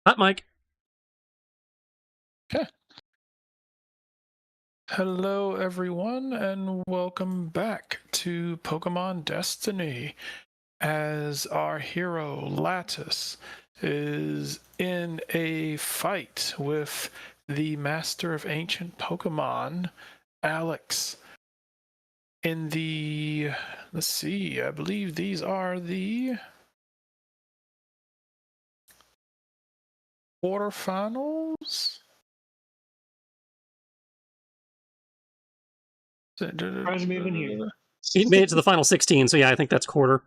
Hot Mike. Okay. Hello, everyone, and welcome back to Pokémon Destiny. As our hero, Lattice, is in a fight with the Master of Ancient Pokémon, Alex. In the, let's see, I believe these are the quarterfinals? Surprised me even here. He made it to the final 16, so yeah, I think that's quarter.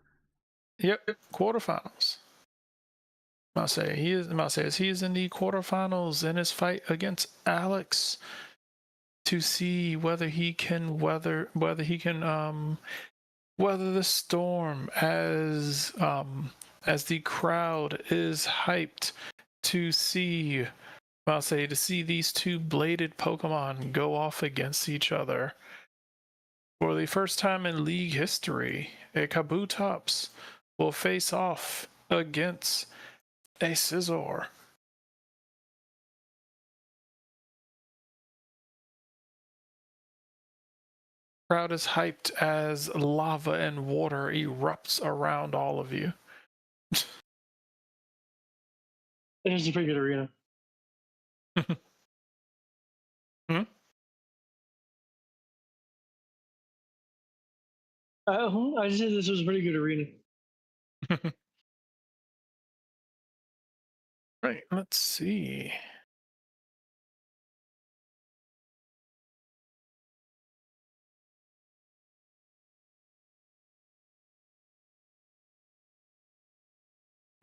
Yep, quarterfinals. He is in the quarterfinals in his fight against Alex to see whether he can weather the storm as the crowd is hyped to see these two bladed Pokemon go off against each other. For the first time in League history, a Kabutops will face off against a Scizor. Crowd is hyped as lava and water erupts around all of you. It is a pretty good arena. Hmm? I just said this was a pretty good arena. Right, let's see.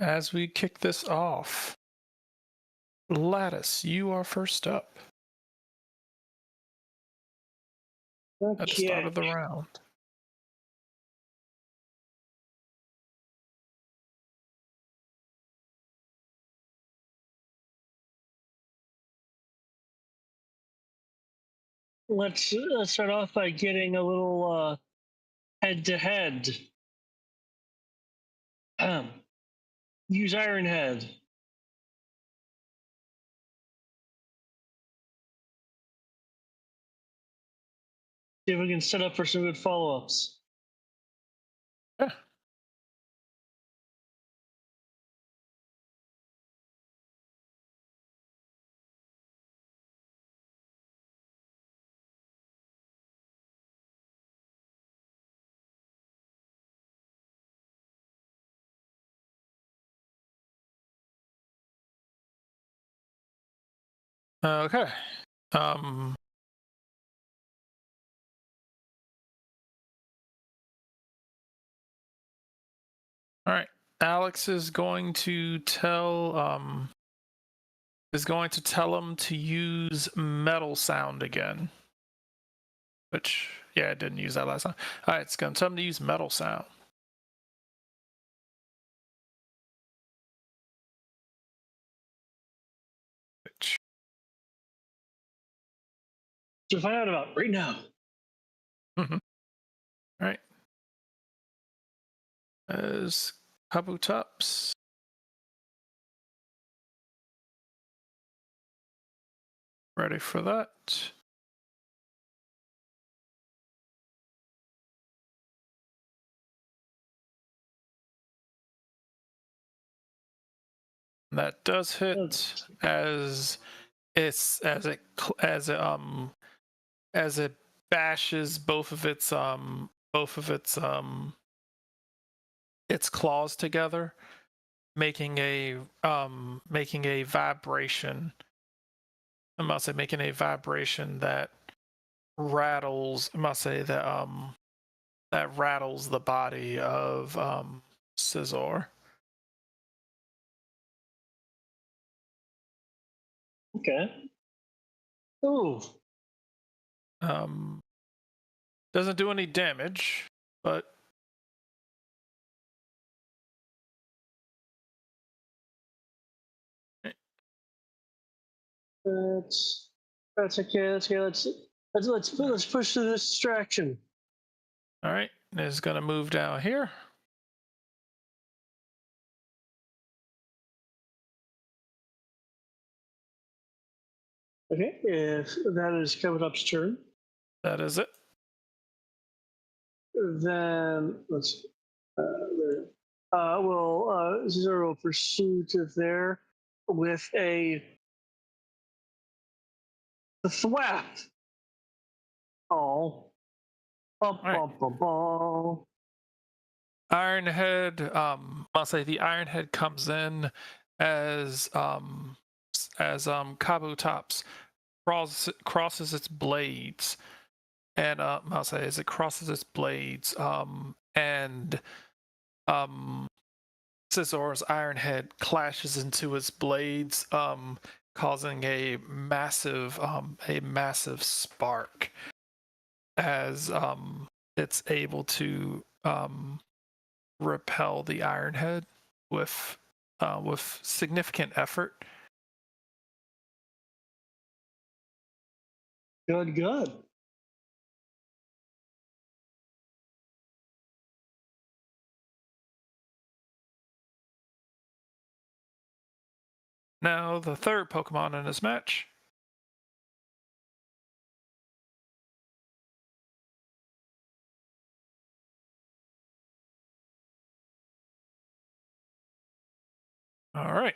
As we kick this off, Lattice, you are first up at the start of the round. Let's start off by getting a little head-to-head. Use Iron Head. See if we can set up for some good follow-ups. Yeah. Okay. All right. Alex is going to tell him to use metal sound again. Which, yeah, I didn't use that last time. All right, it's going to tell him to use metal sound. Which... To find out about right now. Mm-hmm. All right. As Kabutops. Ready for that. That does hit as it bashes both of its claws together, making a vibration. I must say, making a vibration that rattles. I must say that rattles the body of Scizor. Okay. Ooh. Doesn't do any damage, but That's okay. That's okay. Let's push to this distraction. all right, is gonna move down here. Okay, if that is Kabutop's turn, That is it. then let's there. Will Zero will pursue to there with a thwap. Oh, bum, Right. bum, bum, bum. Ironhead, I'll say the Ironhead comes in as Kabutops crosses its blades, and I'll say as it crosses its blades, and Scissor's Ironhead clashes into its blades, causing a massive spark as it's able to repel the Ironhead with significant effort. Good, good. Now the third Pokemon in this match. All right.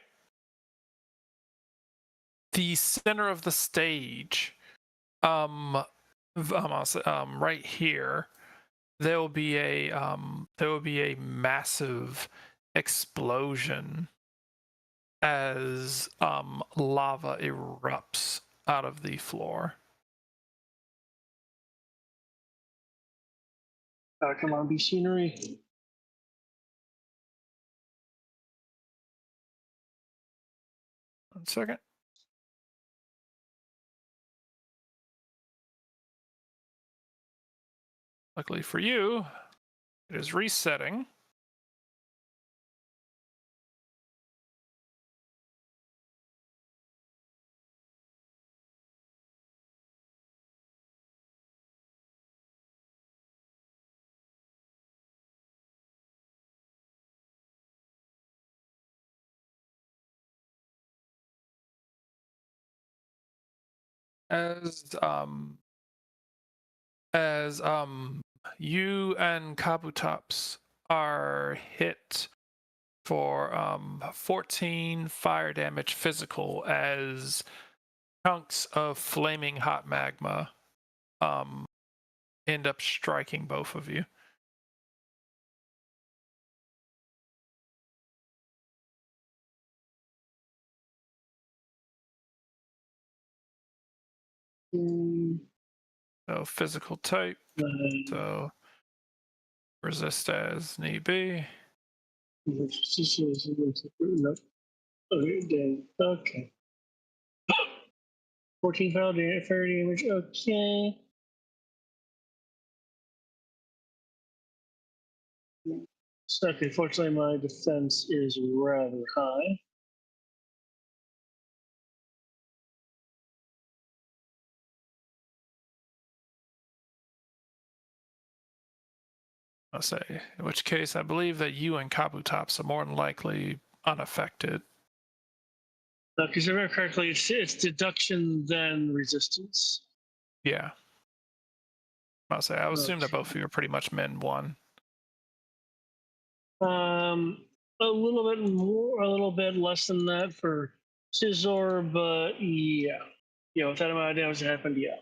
The center of the stage, right here, there will be a massive explosion as lava erupts out of the floor. Come on, be scenery. One second. Luckily for you, it is resetting. As you and Kabutops are hit for 14 fire damage physical as chunks of flaming hot magma end up striking both of you. So physical type, so resist as need be. No. Okay, then. Okay. 14 fire damage. Okay. So, okay, fortunately, my defense is rather high. I'll say, in which case I believe that you and Kabutops are more than likely unaffected. Because if I remember correctly, it's deduction then resistance. Yeah. I'll say, I would assume that Okay. both of you are pretty much min one. A little bit more, a little bit less than that for Scizor, but yeah. Yeah, with that amount of damage that happened, yeah.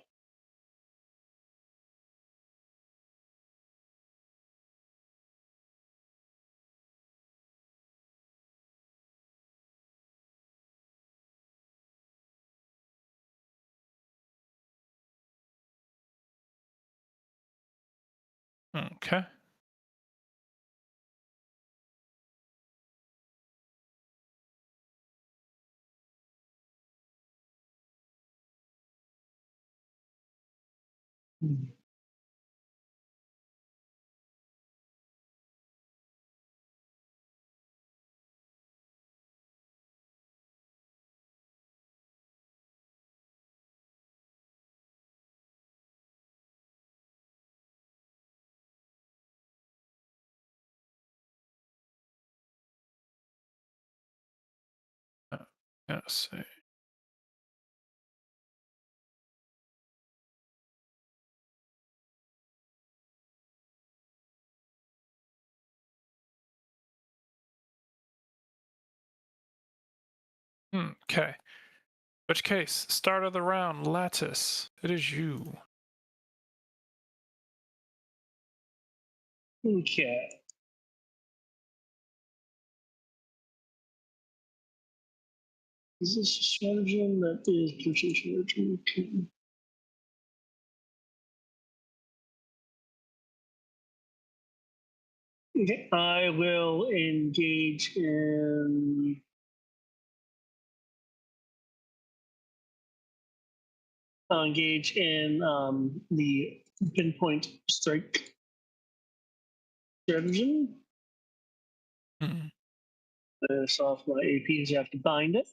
Okay. Let's see. Okay. Which case, start of the round, Lattice. It is you. Okay. Is this a stratagem? That is precision region. Okay. Okay, I will engage in the pinpoint strike stratagem. Mhm. Finish off my APs. You have to bind it.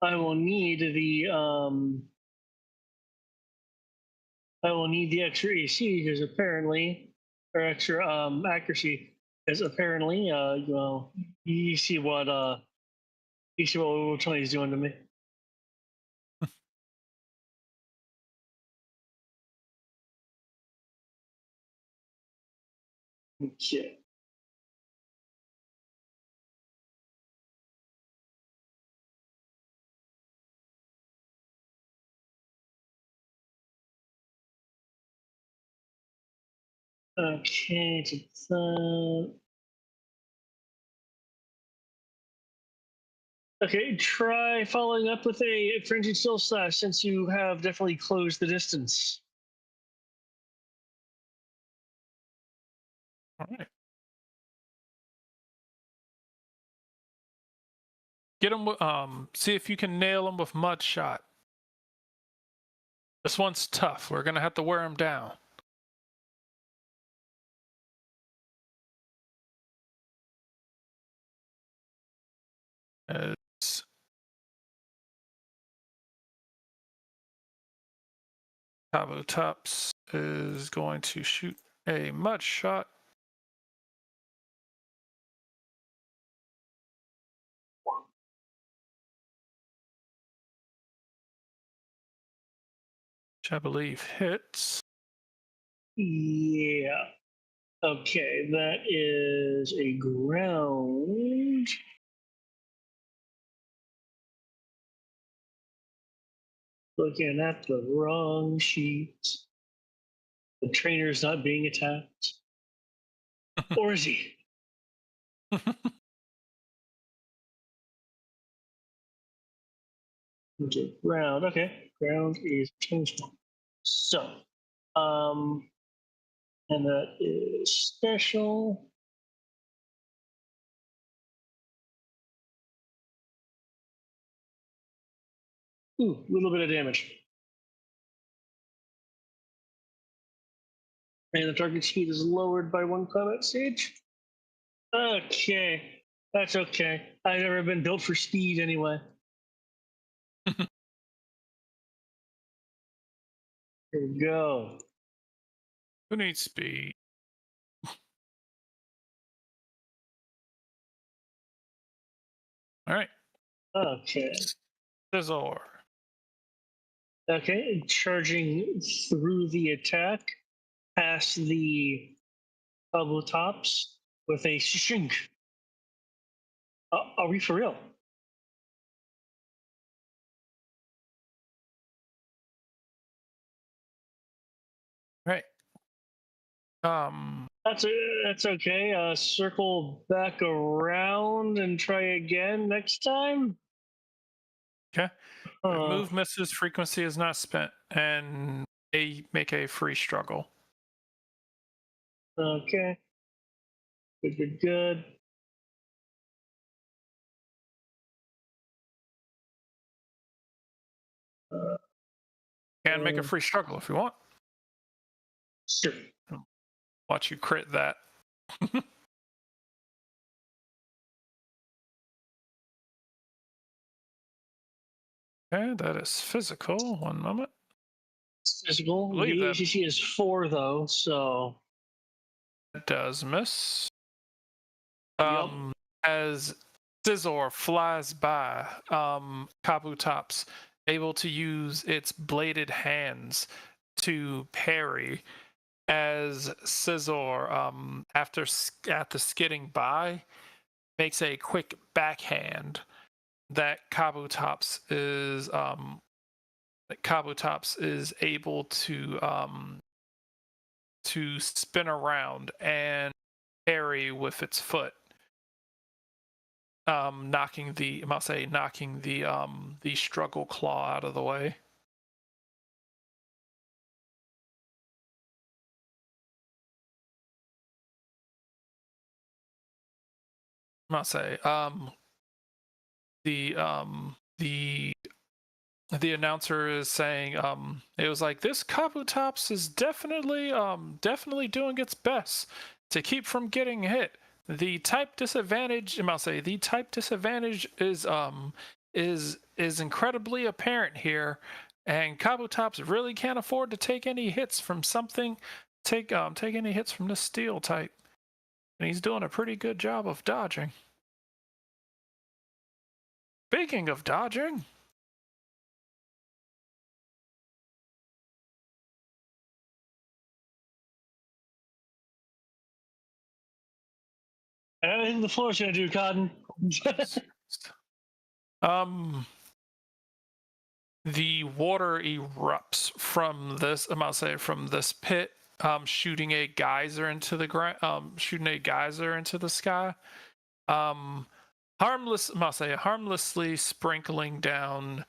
I will need the extra AC because apparently, or extra accuracy, because apparently, well, you see what Tony's doing to me. Okay. Okay, okay, try following up with a frenzied still slash since you have definitely closed the distance. All right. Get him. See if you can nail him with mud shot. This one's tough. We're gonna have to wear him down. As Cabo Tops is going to shoot a mud shot. Which I believe hits. Yeah. Okay, that is a ground. Looking at the wrong sheet. The trainer's not being attacked. Or is he? Okay, ground. Okay, ground is changed. So, and that is special. Ooh, a little bit of damage. And the target speed is lowered by 1 combat stage. Okay, that's okay. I've never been built for speed anyway. Here we go. Who needs speed? All right. Okay. Scizor. Okay, charging through the attack, past the bubble tops with a shrink. Are we for real? Right. That's okay. Circle back around and try again next time. Okay. Move misses, frequency is not spent, and they make a free struggle. Okay. Good. Can make a free struggle if you want. Sure. Watch you crit that. Okay, that is physical. One moment. Physical. The ACC is 4 though, so it does miss. Yep. As Scizor flies by, Kabutops able to use its bladed hands to parry as Scizor, after skidding by, makes a quick backhand that Kabutops is able to spin around and parry with its foot, knocking the struggle claw out of the way. The announcer is saying, it was like, this Kabutops is definitely doing its best to keep from getting hit. The type disadvantage is incredibly apparent here, and Kabutops really can't afford to take any hits from take any hits from this steel type. And he's doing a pretty good job of dodging. Speaking of dodging, Everything the floor's gonna do, Cotton. the water erupts from this pit, shooting a geyser into the ground, shooting a geyser into the sky, harmlessly sprinkling down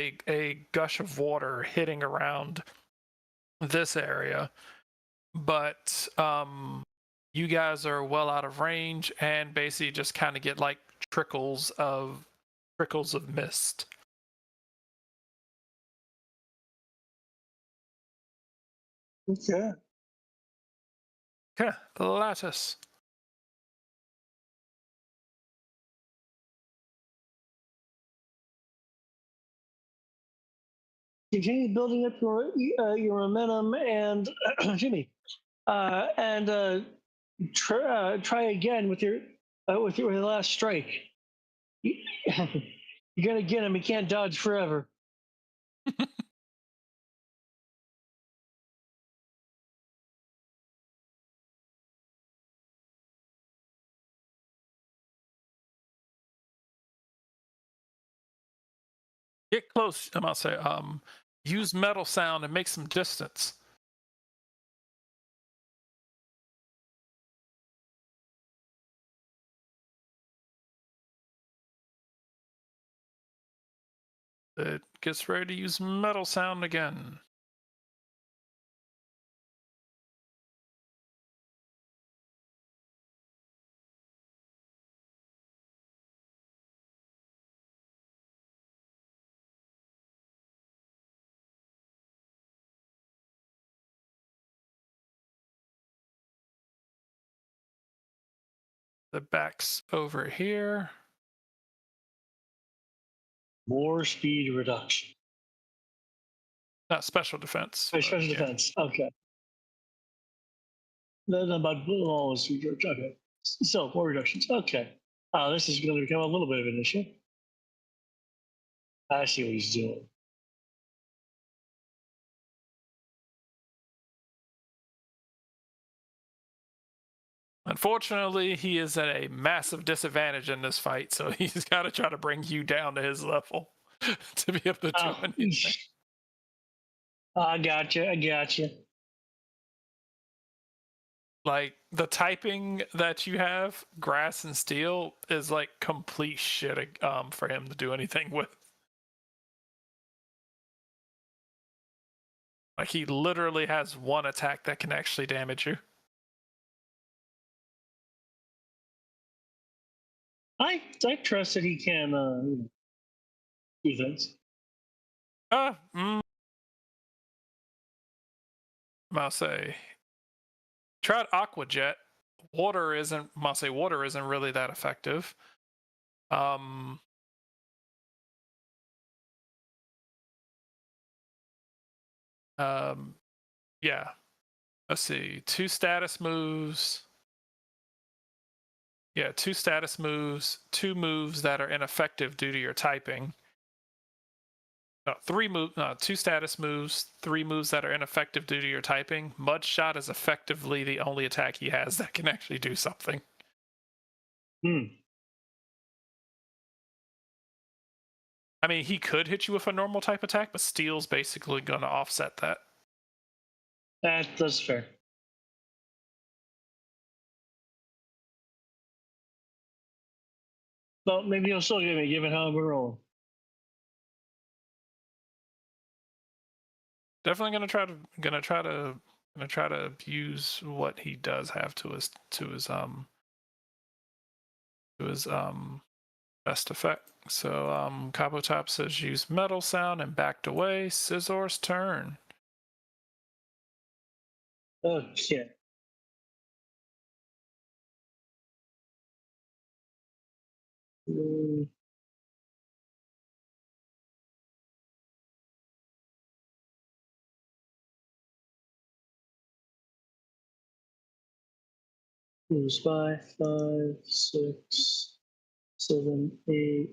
a gush of water hitting around this area. But you guys are well out of range and basically just kind of get like trickles of mist. Okay. Okay, the lattice. Continue building up your momentum and excuse me, and try again with your last strike. You're gonna get him. He can't dodge forever. Get close. Use metal sound and make some distance. It gets ready to use metal sound again. The back's over here. More speed reduction. Not special defense. Special defense. Okay. That's about all speed reduction. Okay. So more reductions. Okay. This is going to become a little bit of an issue. I see what he's doing. Unfortunately, he is at a massive disadvantage in this fight, so he's got to try to bring you down to his level to be able to do anything. I gotcha. Like, the typing that you have, grass and steel, is like complete shit for him to do anything with. Like, he literally has one attack that can actually damage you. I trust that he can do things. I'll say, tried Aqua Jet. Water isn't really that effective. Yeah. Let's see. 2 status moves. Yeah, 2 status moves, 2 moves that are ineffective due to your typing. two status moves, 3 moves that are ineffective due to your typing. Mudshot is effectively the only attack he has that can actually do something. Hmm. I mean, he could hit you with a normal type attack, but Steel's basically going to offset that. That's fair. Well, maybe he'll still give me, given how we're rolling. Definitely gonna try to use what he does have to his best effect. So Cabo Top says use metal sound and backed away. Scissor's turn. Okay. Moves by 5, 6, 7, 8.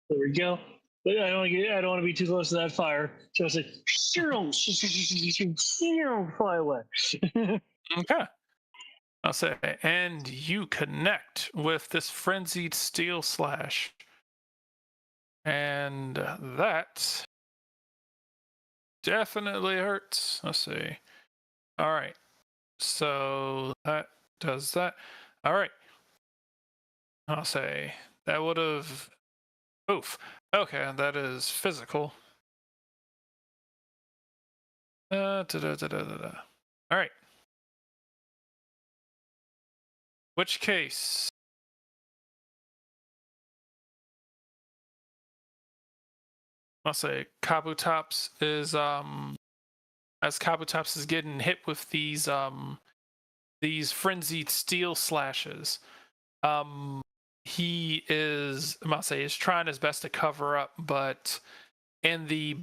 There we go. But I don't want to be too close to that fire. So I was like, fly away. Okay. I'll say, and you connect with this frenzied steel slash. And that definitely hurts. Let's see. All right. So that does that. All right. I'll say that would have. Oof. Okay, that is physical. All right. Which case? I'll say Kabutops is as Kabutops is getting hit with these frenzied steel slashes. He is, I must say, is trying his best to cover up, but in the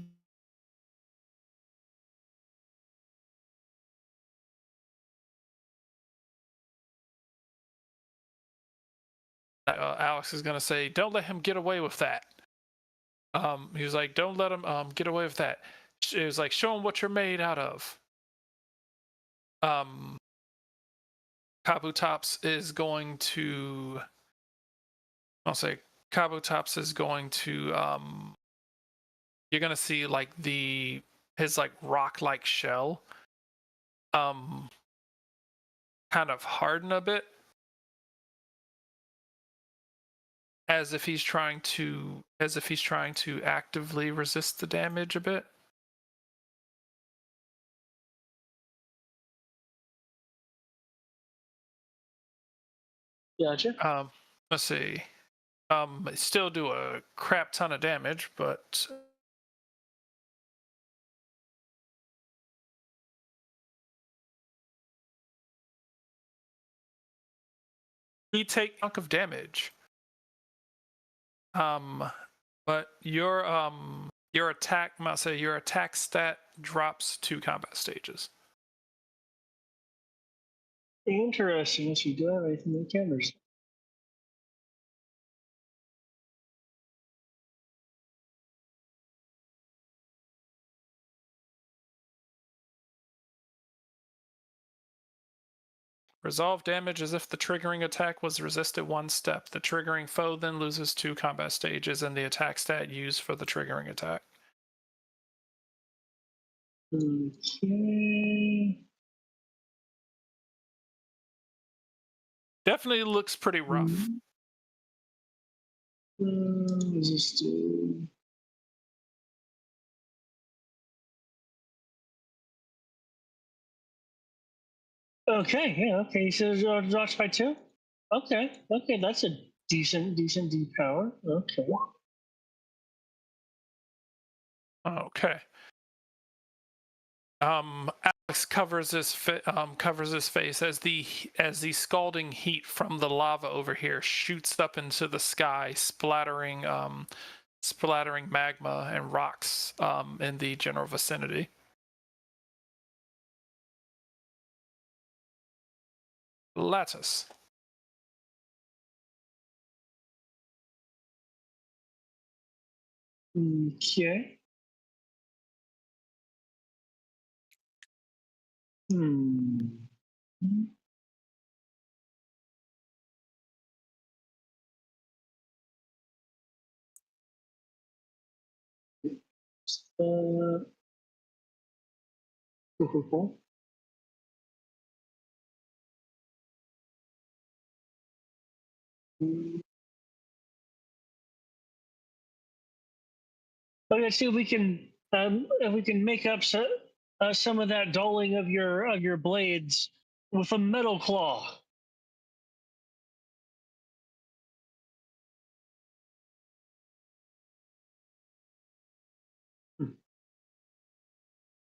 Alex is gonna say, "Don't let him get away with that." He was like, "Don't let him get away with that." It was like, "Show him what you're made out of." Kabutops is going to, I'll say, Kabutops is going to, you're gonna see like his like rock-like shell, kind of harden a bit, as if he's trying to actively resist the damage a bit. Gotcha. Let's see. Still do a crap ton of damage, but he take a chunk of damage. But your attack, your attack stat drops 2 combat stages. Interesting. Yes, you do have anything that counters. Resolve damage as if the triggering attack was resisted 1 step. The triggering foe then loses 2 combat stages and the attack stat used for the triggering attack. Okay. Definitely looks pretty rough. Okay, yeah, okay. So it drops by 2. Okay, that's a decent D power. Okay. Okay. Alex covers his face as the scalding heat from the lava over here shoots up into the sky, splattering magma and rocks in the general vicinity. Lattice. Okay. Hmm. Cool, cool, cool. Let's see if we can make up some of that dulling of your blades with a metal claw.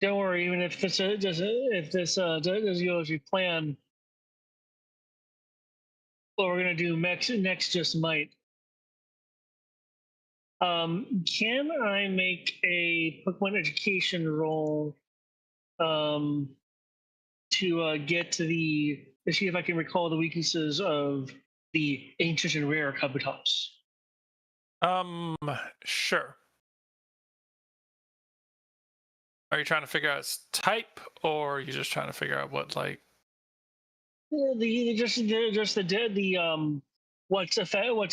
Don't worry, even if this goes as we plan, what we're gonna do next just might. Can I make a Pokemon education roll get to see if I can recall the weaknesses of the ancient and rare Kabutops? Sure. Are you trying to figure out its type, or are you just trying to figure out what, like? What's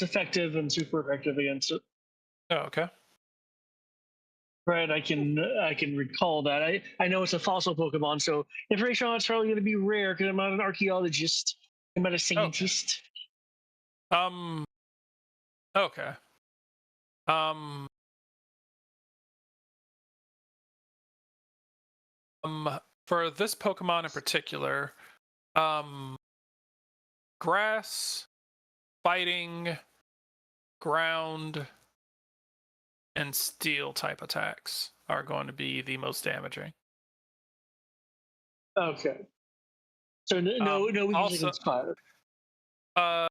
effective and super effective against it. Oh, okay. Right, I can recall that. I know it's a fossil Pokemon, so information on it's probably going to be rare because I'm not an archaeologist. I'm not a Okay. scientist. Um. Okay. Um. For this Pokemon in particular, um, grass, fighting, ground, and steel type attacks are going to be the most damaging. Okay, so no weakness Also, against fire. uh,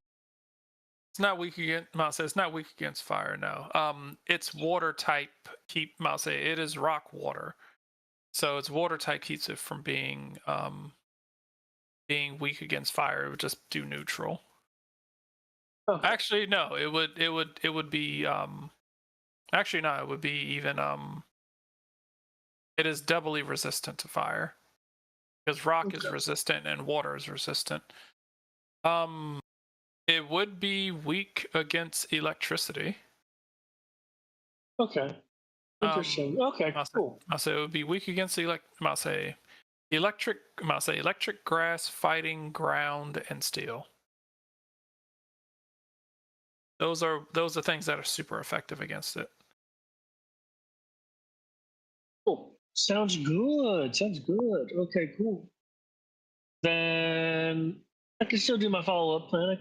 it's not weak against mouse. It's not weak against fire. No. It's water type. Keep mouse. It is rock water. So its water type keeps it from being weak against fire. It would just do neutral. Okay. Actually, no. It would be actually no. It would be even It is doubly resistant to fire because rock is Okay. resistant and water is resistant. Um, it would be weak against electricity. Okay. Interesting. Okay. Cool. I'll say it would be weak against electric, grass, fighting, ground, and steel. Those are things that are super effective against it. Cool. Sounds good. Sounds good. Okay. Cool. Then I can still do my follow-up plan.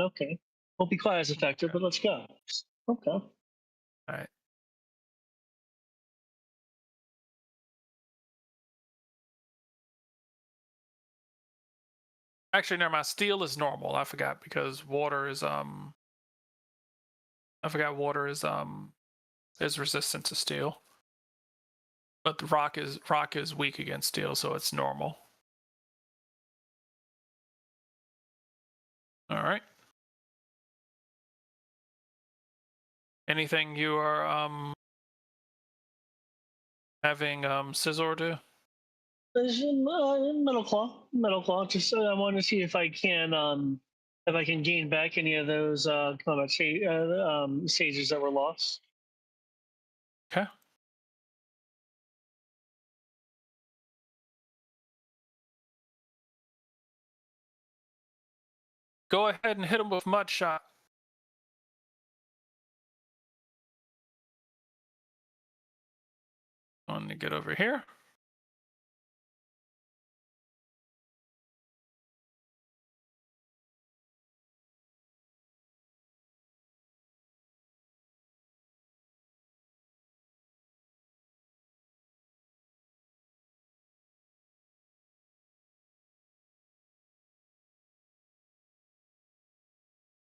Okay. Won't be quite as effective, Okay. but let's go. Okay. All right. Actually, never mind. Steel is normal. I forgot because water is I forgot water is resistant to steel, but the rock is weak against steel, so it's normal. All right. Anything you are having Scizor do? There's metal claw. Just I want to see if I can gain back any of those stages that were lost. Okay. Go ahead and hit him with mud shot. Want to get over here.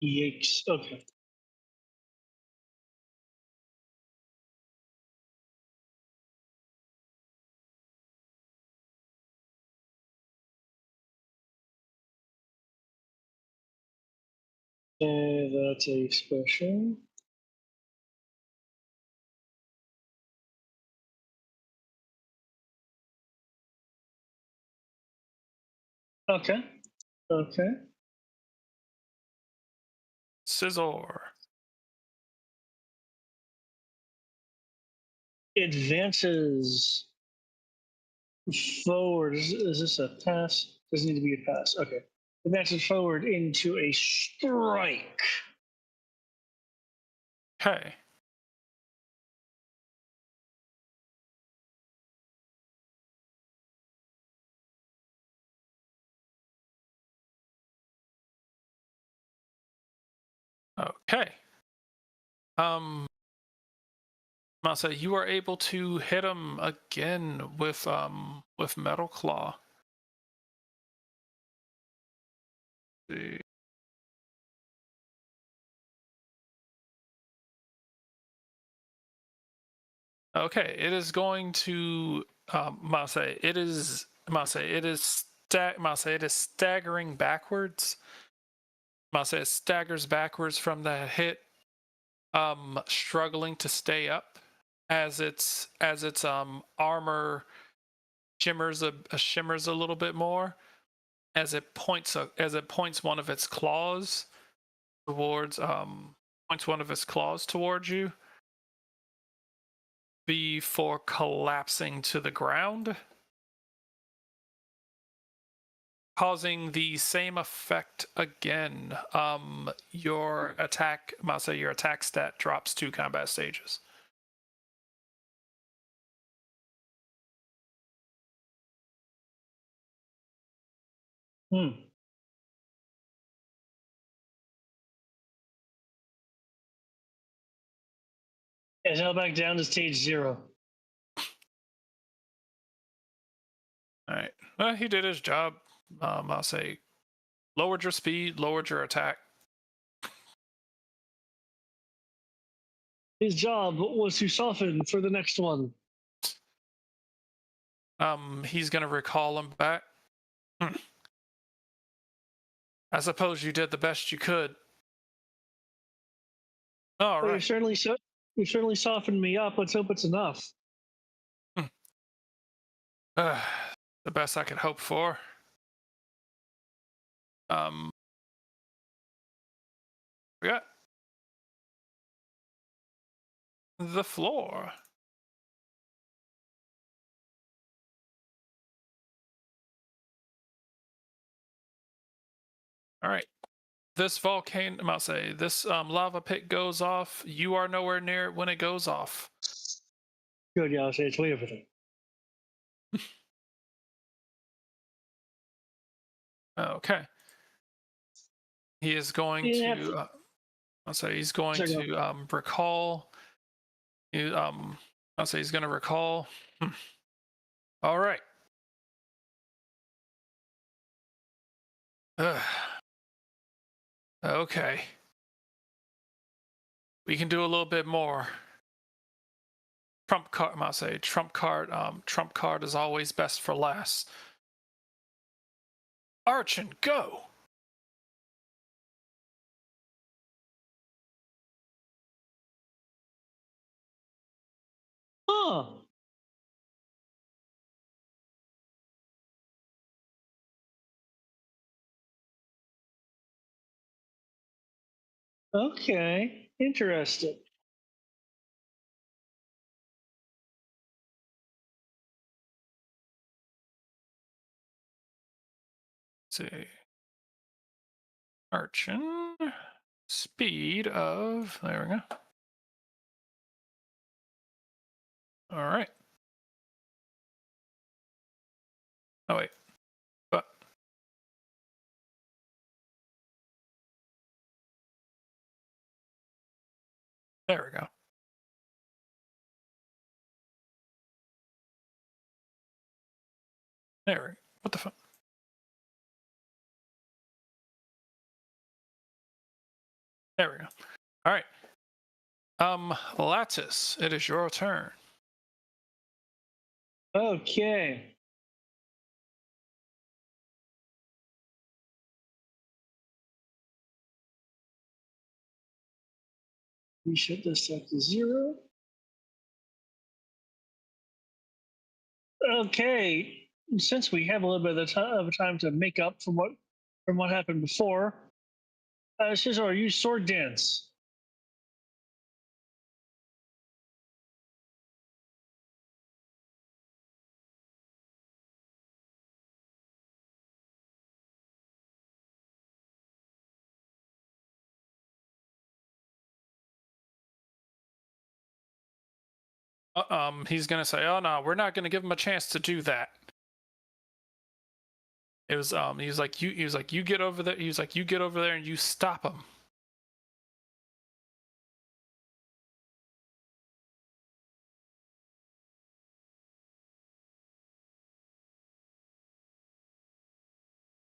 Yikes. Okay. That's a special. Okay. Okay. Scizor. Advances forward. Is this a pass? Doesn't need to be a pass. Okay. Advances forward into a strike. Okay. Okay. Masa, you are able to hit him again with Metal Claw. See. Okay, it is going to Masa. It is Masa. It is Masa. It is staggering backwards. Masa, it staggers backwards from the hit, struggling to stay up as its armor shimmers a little bit more as it points one of its claws towards you before collapsing to the ground, causing the same effect again. Your attack stat drops 2 combat stages. Hmm. Is now back down to stage 0. All right. Well, he did his job. I'll say lowered your speed, lowered your attack. His job was to soften for the next one. He's gonna recall him back. I suppose you did the best you could. All Well, right. you certainly softened me up. Let's hope it's enough. The best I could hope for. We got the floor. All right. This volcano, I'll say, this lava pit goes off. You are nowhere near it when it goes off. Good, yeah, I'll say it's way over there. Okay. He is going Yeah. to. I'll say he's going Sorry, to recall. I'll say he's going to recall. All right. Okay. We can do a little bit more. Trump card, I say trump card is always best for last. Archon, go. Oh. Okay. Interesting. Let's see. Archon. Speed of, there we go. All right. Oh, wait. But there we go. There we go. What the fuck? There we go. All right. Lattice, it is your turn. Okay. We shut this up to 0. Okay. since we have a little bit of time to make up from what happened before, Scissor, use sword dance. He's gonna say, "Oh no, we're not gonna give him a chance to do that." It was he was like, you get over there. He was like, you get over there and you stop him.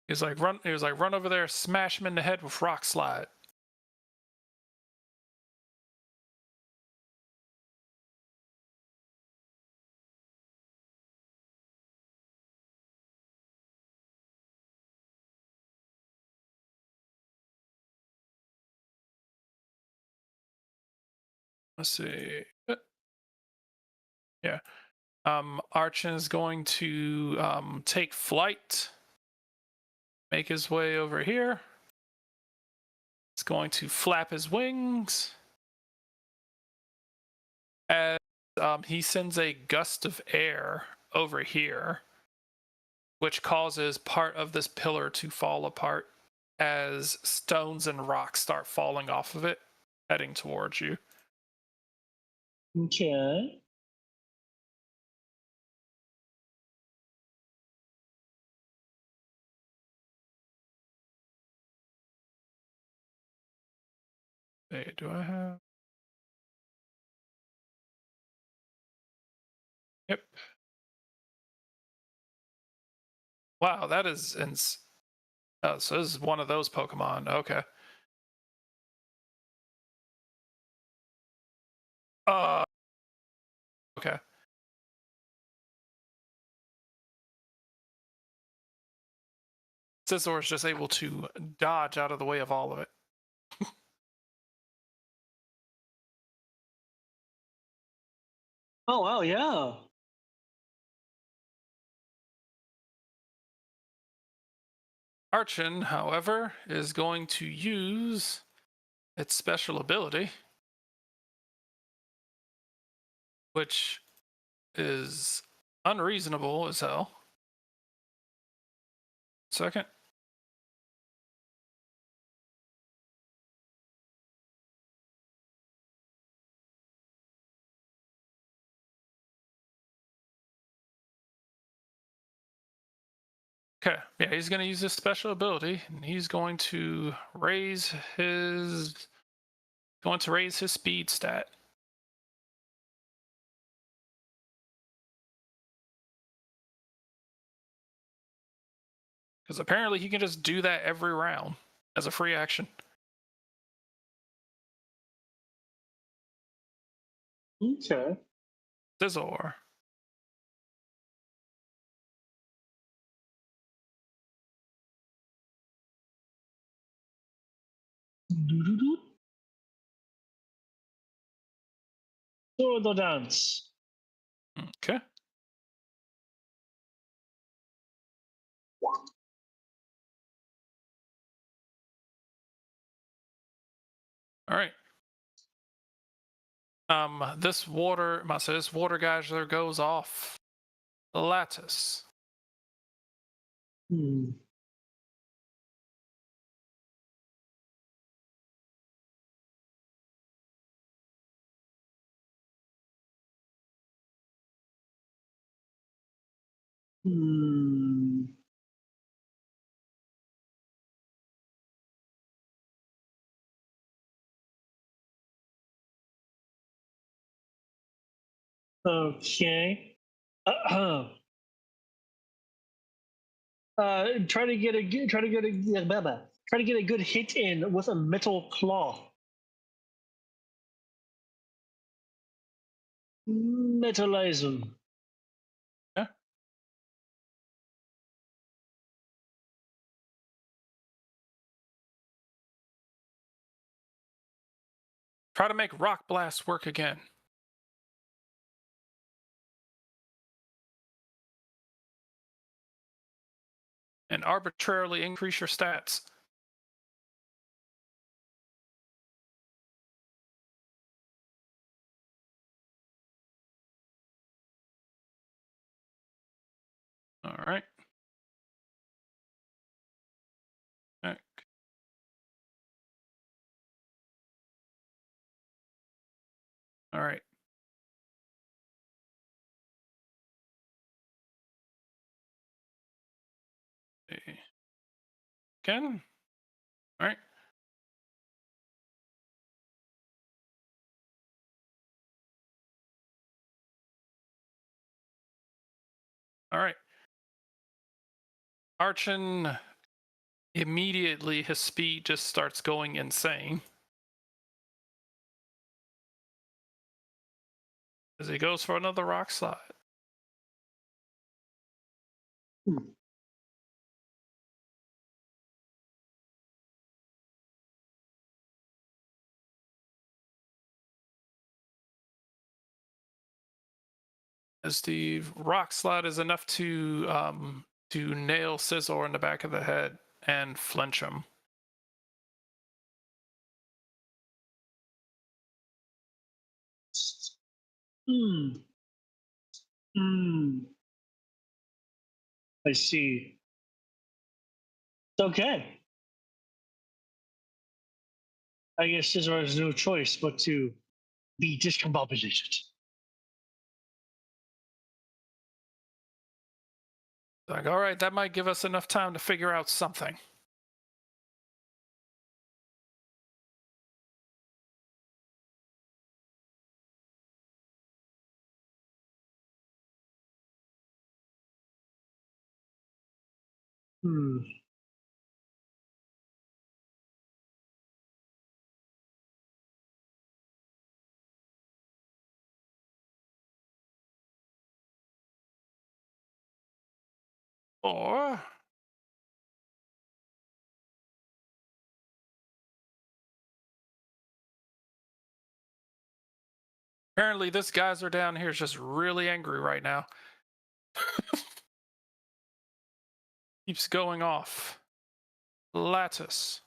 He was like, run over there, smash him in the head with rock slide. Let's see. Yeah. Archon is going to take flight, make his way over here. He's going to flap his wings as he sends a gust of air over here, which causes part of this pillar to fall apart as stones and rocks start falling off of it, heading towards you. Okay. Hey, do I have? Yep. Wow, that is oh, so this is one of those Pokemon. Okay. Okay. Scizor is just able to dodge out of the way of all of it. Oh wow, yeah. Archon, however, is going to use its special ability, which is unreasonable as hell. Second. Okay, yeah, he's going to use this special ability, and he's going to raise his speed stat. Because apparently he can just do that every round as a free action. Okay. Scizor. Doo-doo-doo. Sword dance. Okay. All right. This water geyser goes off the lattice. Hmm. Hmm. Okay. Try to get a good hit in with a metal claw. Metalize him. Yeah. Try to make Rock Blast work again. and arbitrarily increase your stats. All right. Check. All right. Again. All right. All right. Archon, immediately his speed just starts going insane. As he goes for another rock slide. As the rock slide is enough to nail Scizor in the back of the head and flinch him. Hmm. Hmm. I see. Okay. I guess Scizor has no choice but to be discombobulated. Like, all right, that might give us enough time to figure out something. Hmm. Or apparently this geyser down here is just really angry right now. Keeps going off. Lattice.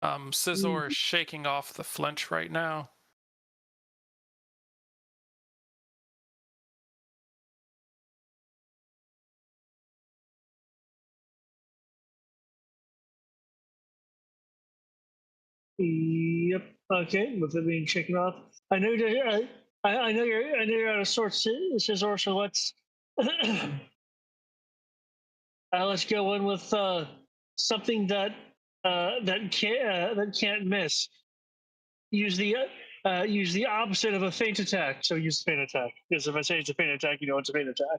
Scizor is shaking off the flinch right now. Yep. Okay. With it being shaken off, I know that. I know you're out of sorts, Scizor. So let's let's go in with something that that can't miss. Use the opposite of a feint attack. So use feint attack, because if I say it's a feint attack, you know it's a feint attack,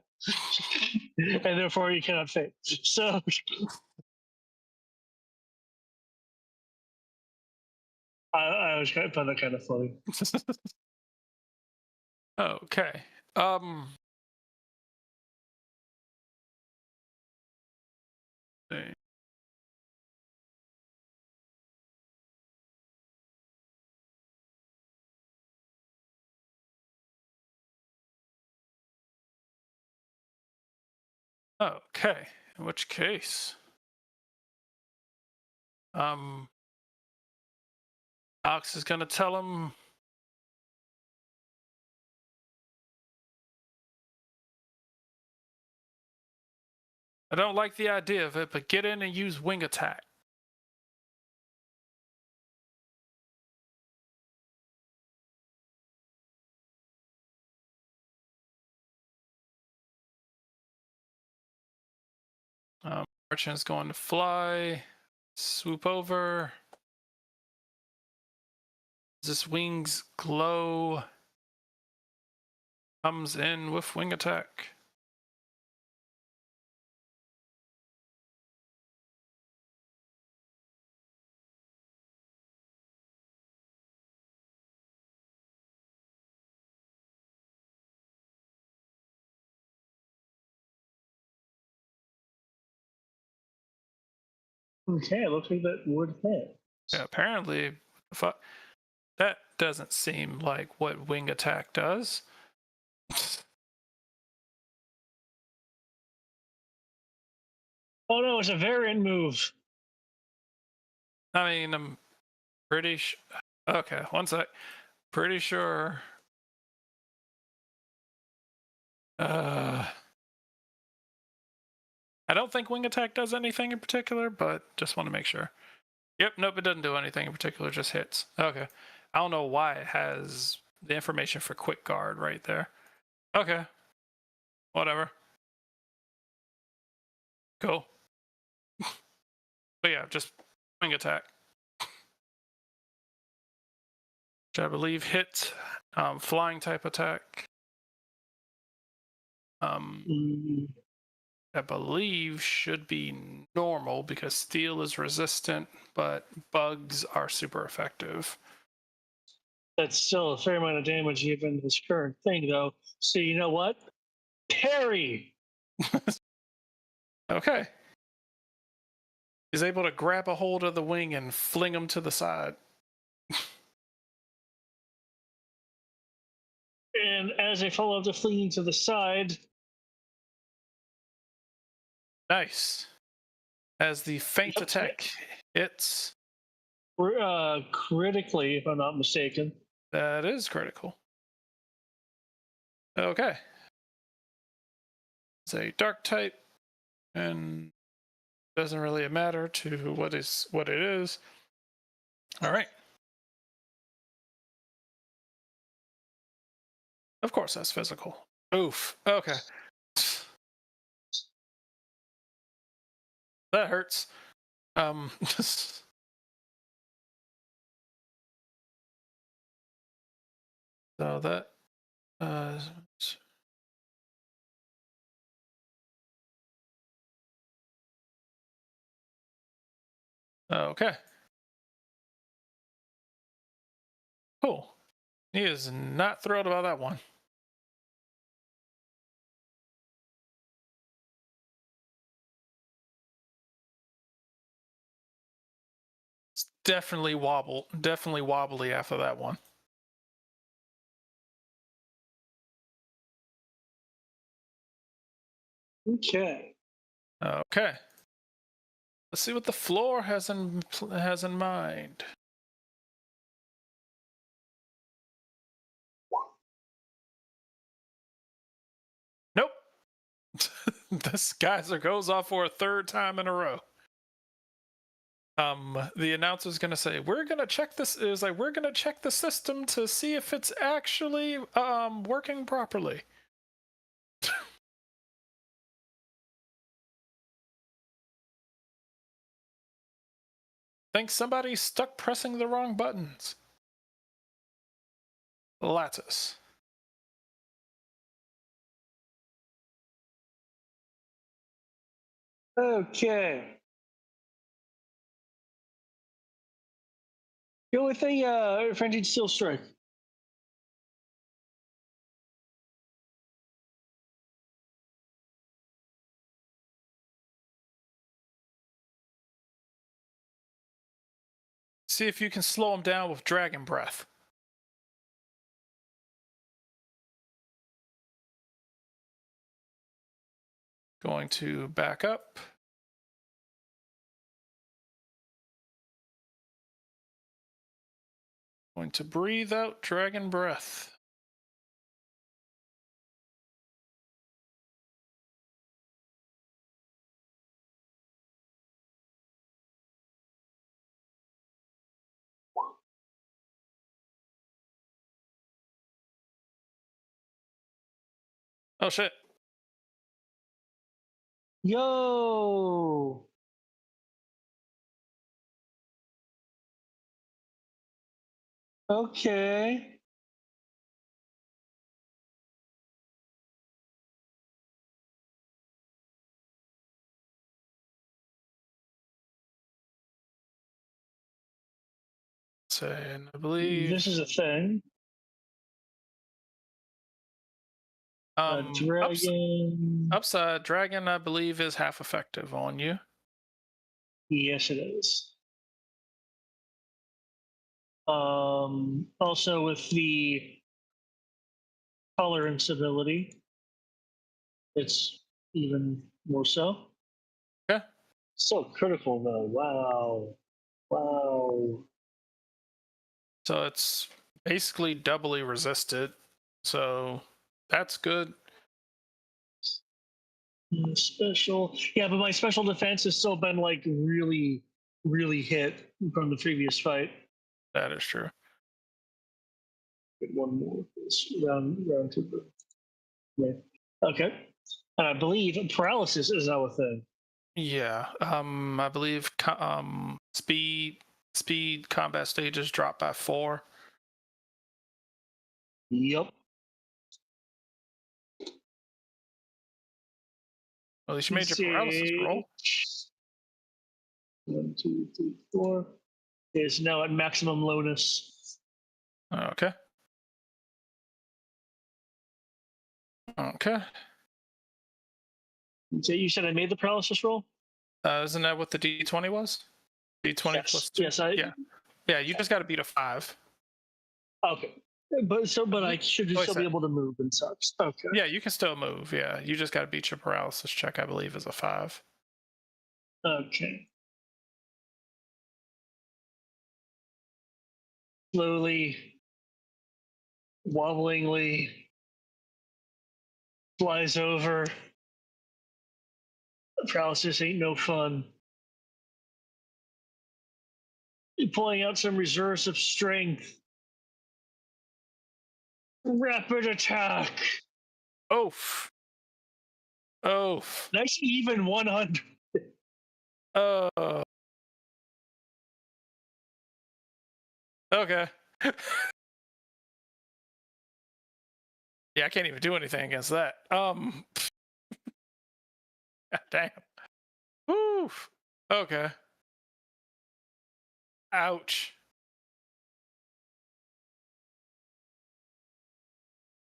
and therefore you cannot feint. So I was kind of find that kind of funny. Okay. See. Okay. In which case, Alex is gonna tell him. I don't like the idea of it, but get in and use wing attack. Merchant's going to fly, swoop over. This wings glow. Comes in with wing attack. Okay, it looks like that would hit. Yeah, apparently, that doesn't seem like what wing attack does. Oh no, it's a variant move. I mean, I'm pretty sure. Okay, one sec. Pretty sure. I don't think wing attack does anything in particular, but just want to make sure. Yep, nope, it doesn't do anything in particular, just hits. Okay. I don't know why it has the information for quick guard right there. Okay. Whatever. Cool. But yeah, just wing attack. Which I believe hit flying type attack. Mm, I believe should be normal because steel is resistant, but bugs are super effective. that's still a fair amount of damage given this current thing, though. So you know what? Parry. Okay. He's able to grab a hold of the wing and fling him to the side. And as I follow up the fleeing to the side, Nice. As the feint Yep. attack hits, critically, if I'm not mistaken. that is critical. Okay. It's a dark type, and doesn't really matter to what it is. All right. Of course, that's physical. Oof. Okay. That hurts. So that okay. Cool. He is not thrilled about that one. It's definitely wobbly after that one. Okay. Okay. Let's see what the floor has in mind. Nope. This geyser goes off for a third time in a row. The announcer's gonna say, we're gonna check this. It was like, we're gonna check the system to see if it's actually working properly. Think somebody stuck pressing the wrong buttons. Lattice. Okay. The only thing, Frenzied Steel Strike. See if you can slow him down with Dragon Breath. Going to back up. Going to breathe out Dragon Breath. Oh shit. Yo. Okay. And I believe This is a thing. Dragon. upside dragon, I believe, is half effective on you. Yes, it is. Also with the tolerance ability, it's even more so. Okay. So critical though. Wow. Wow. So it's basically doubly resisted. So that's good. Special. Yeah, but my special defense has still been like really, really hit from the previous fight. That is true. Get one more this round two. Yeah. Okay. And I believe paralysis is now a thing. Yeah. I believe speed combat stages drop by 4. Yep. At least you made your paralysis roll. 1, 2, 3, 4 is now at maximum lowness. Okay. Okay. So you said I made the paralysis roll? Isn't that what the D20 was? D20 Yes. plus 2? Yes. Yeah, you just got to beat a 5. Okay. But I should just still be able to move and such. Okay. Yeah, you can still move. Yeah, you just got to beat your paralysis check, I believe, is a 5. Okay. Slowly, wobblingly, flies over. Paralysis ain't no fun. Pulling out some reserves of strength. Rapid attack. Oof. Oof. Nice even 100. Okay. Yeah, I can't even do anything against that. Damn. Oof. Okay. Ouch.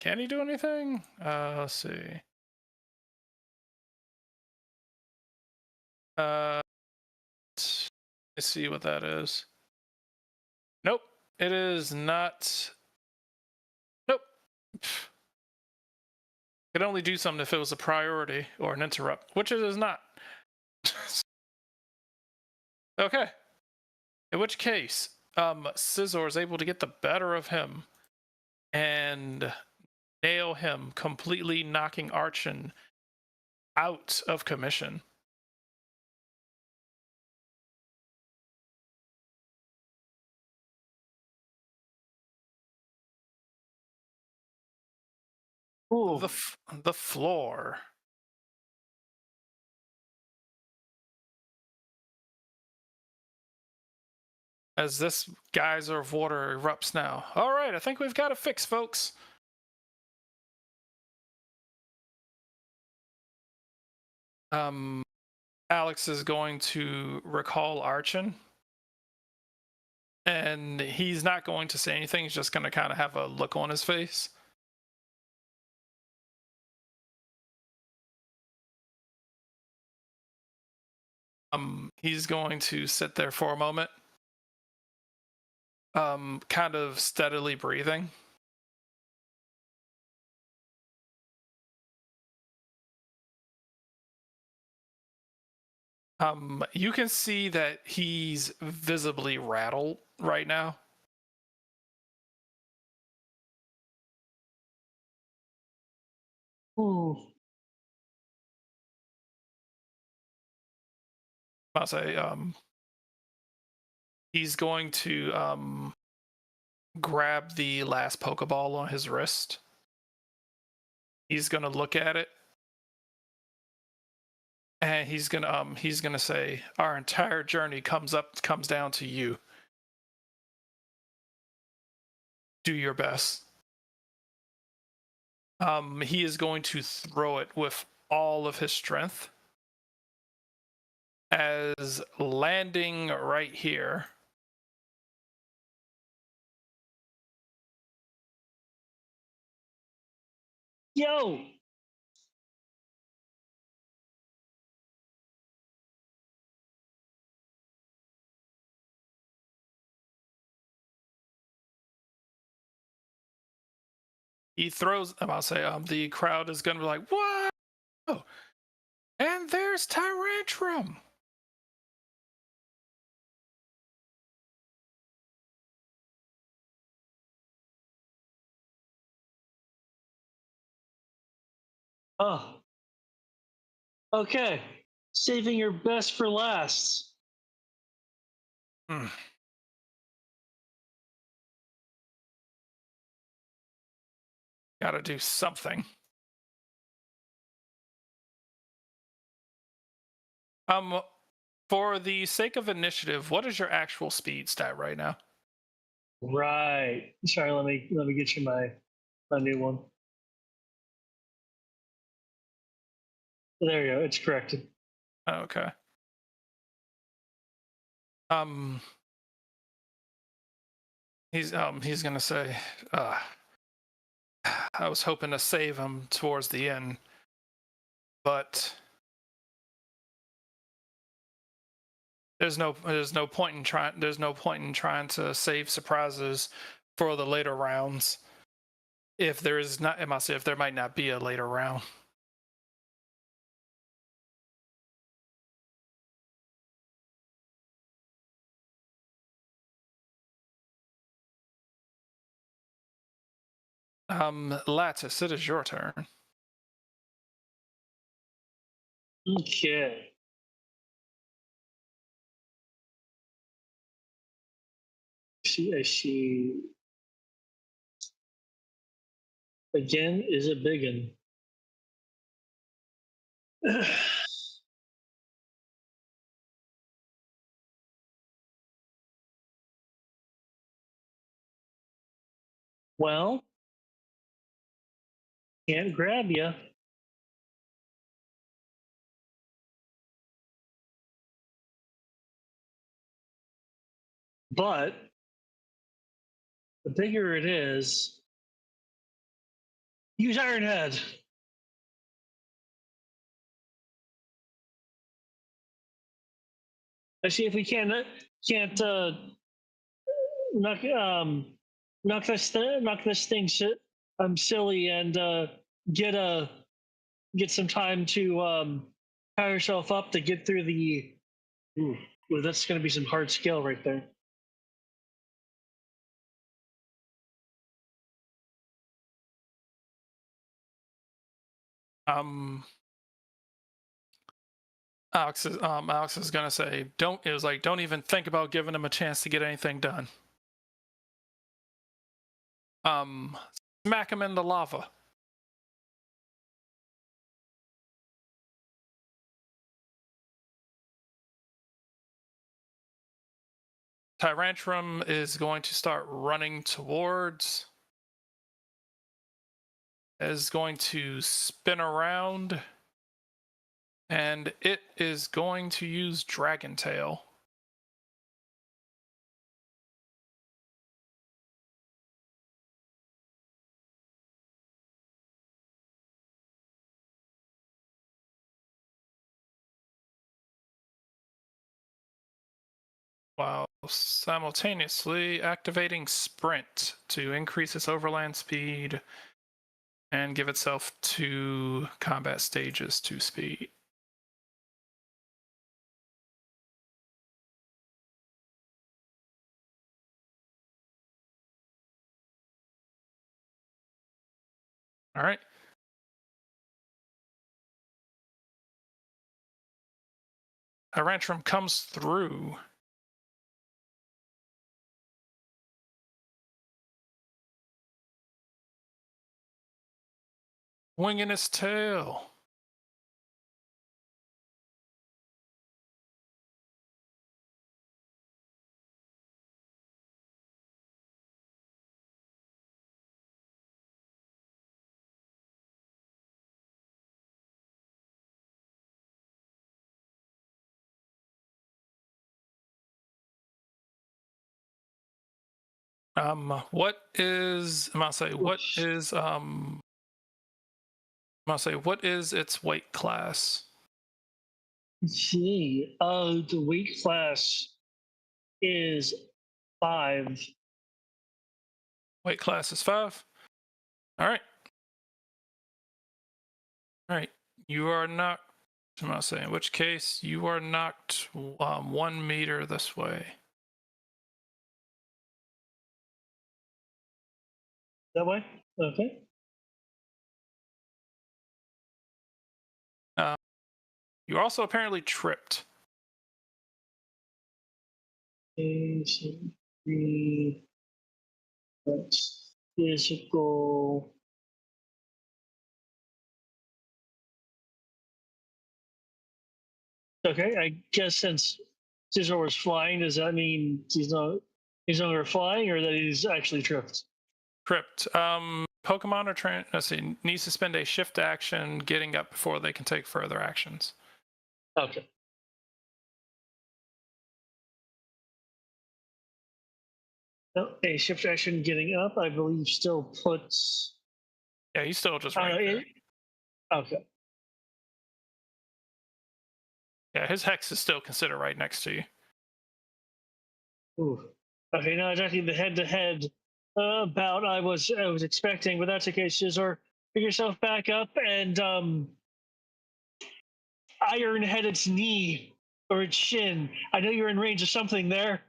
Can he do anything? Let's see. Let's see what that is. Nope. It is not. Nope. Could only do something if it was a priority or an interrupt, which it is not. Okay. In which case, Scizor is able to get the better of him and nail him, completely knocking Archon out of commission. Ooh. The floor. As this geyser of water erupts now. All right, I think we've got a fix, folks. Alex is going to recall Archon. And he's not going to say anything. He's just going to kind of have a look on his face. He's going to sit there for a moment. Kind of steadily breathing. You can see that he's visibly rattled right now. Ooh. I'll say, he's going to grab the last Pokeball on his wrist. He's gonna look at it, and he's gonna say, "Our entire journey comes down to you. Do your best." He is going to throw it with all of his strength, as landing right here. Yo. He throws. I'll say, the crowd is gonna be like, "Whoa!" And there's Tyrantrum. Oh, okay. Saving your best for last. Hmm. Gotta do something. For the sake of initiative, what is your actual speed stat right now? Right. Sorry, let me get you my new one. There you go. It's corrected. Okay. Um, he's gonna say, I was hoping to save him towards the end, but there's no point in trying to save surprises for the later rounds if there is not, I must say, if there might not be a later round. Lattice, it is your turn. Okay. I see. Again, is a big one. Well, can't grab you. But the bigger it is, use Iron Head. Let's see if we can't knock knock this thing silly and get a get some time to power yourself up to get through the. Ooh, ooh, that's going to be some hard skill right there. Alex is gonna say, don't even think about giving him a chance to get anything done. Smack him in the lava. Tyrantrum is going to start running towards, is going to spin around, and it is going to use Dragon Tail. While simultaneously activating Sprint to increase its overland speed and give itself 2 combat stages to speed. All right. Tyrantrum comes through. Winging his tail. What is, I'm gonna say, what is, I'm gonna say, what is its weight class? Let's see. The weight class is 5. Weight class is 5. All right. All right. You are knocked, I'm gonna say, in which case you are knocked 1 meter this way. That way? Okay. You're also apparently tripped. That's physical. Okay, I guess since Scissor was flying, does that mean he's no longer flying, or that he's actually tripped? Tripped. Pokemon are let's see, needs to spend a shift action getting up before they can take further actions. Okay. No, a shift action getting up, I believe, still puts. Yeah, he's still just right there. Okay. Yeah, his hex is still considered right next to you. Ooh. Okay, now exactly the head-to-head bout I was expecting, but that's okay. Scissor, pick yourself back up and iron head its knee or its shin. I know you're in range of something there.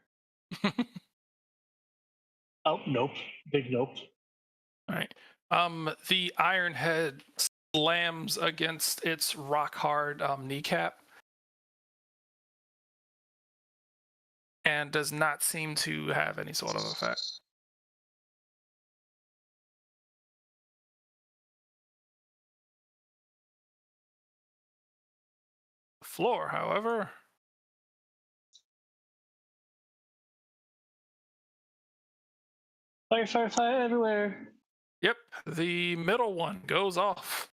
Oh, nope. Big nope. All right. The iron head slams against its rock hard kneecap and does not seem to have any sort of effect. The floor, however, Fire, fire, fire everywhere. yep, the middle one goes off.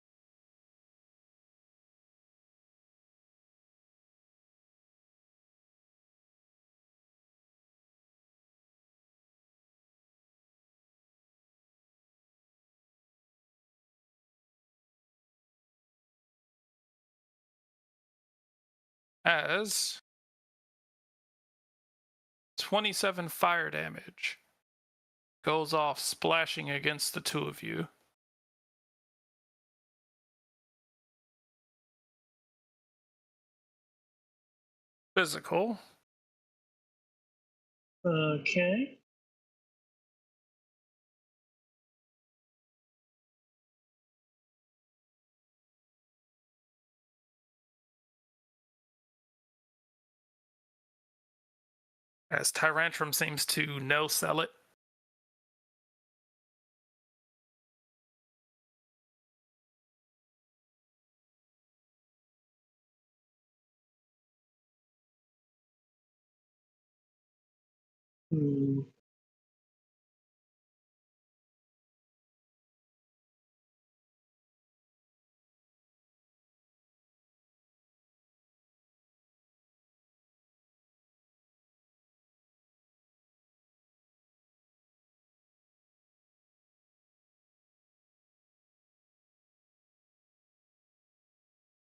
As 27 fire damage goes off, splashing against the two of you. Physical. Okay. As Tyrantrum seems to no sell it. Hmm.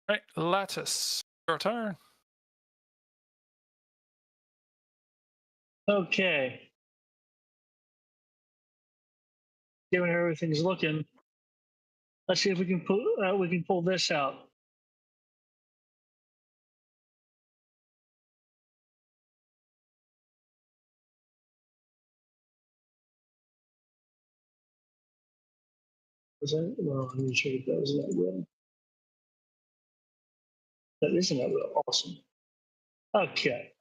Right, Lattice, your turn. Okay. Given how everything's looking, let's see if we can pull this out. Was that? Well, let me check if that was that will. That isn't that will. Awesome. Okay.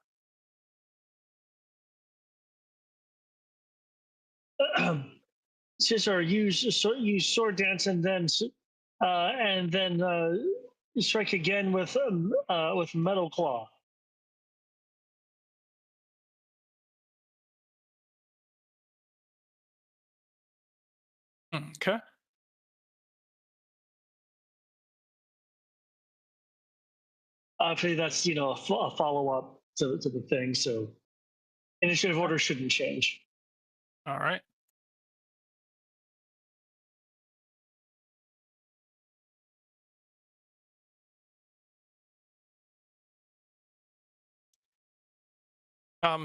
Scissor, use sword dance and then strike again with metal claw. Okay. Obviously, that's a follow up to the thing. So initiative order shouldn't change. All right.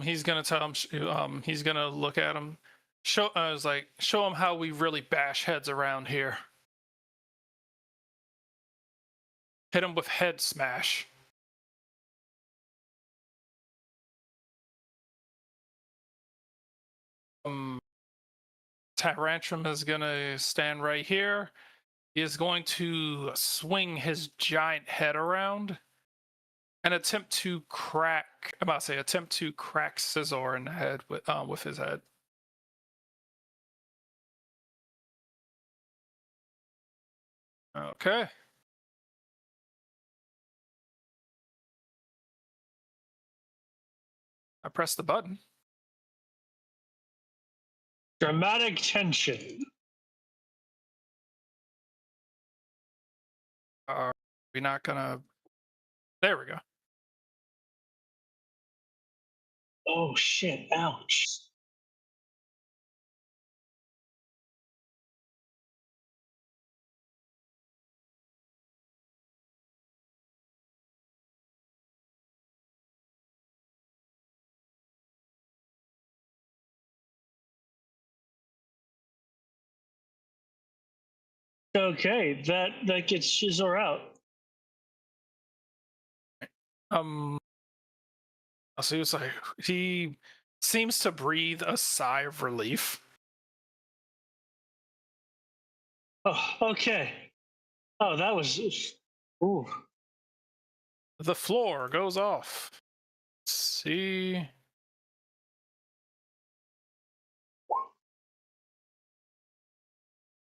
He's gonna tell him. He's gonna look at him. Show him how we really bash heads around here. Hit him with head smash. Tyrantrum is gonna stand right here. He is going to swing his giant head around and attempt to crack. I'm about to say attempt to crack Scizor in the head with his head. Okay. I press the button. Dramatic tension. Are we not gonna? There we go. Oh shit! Ouch. Okay, that gets Scizor out. So he was like, he seems to breathe a sigh of relief. Oh, okay. Oh, that was. Ooh. The floor goes off. Let's see.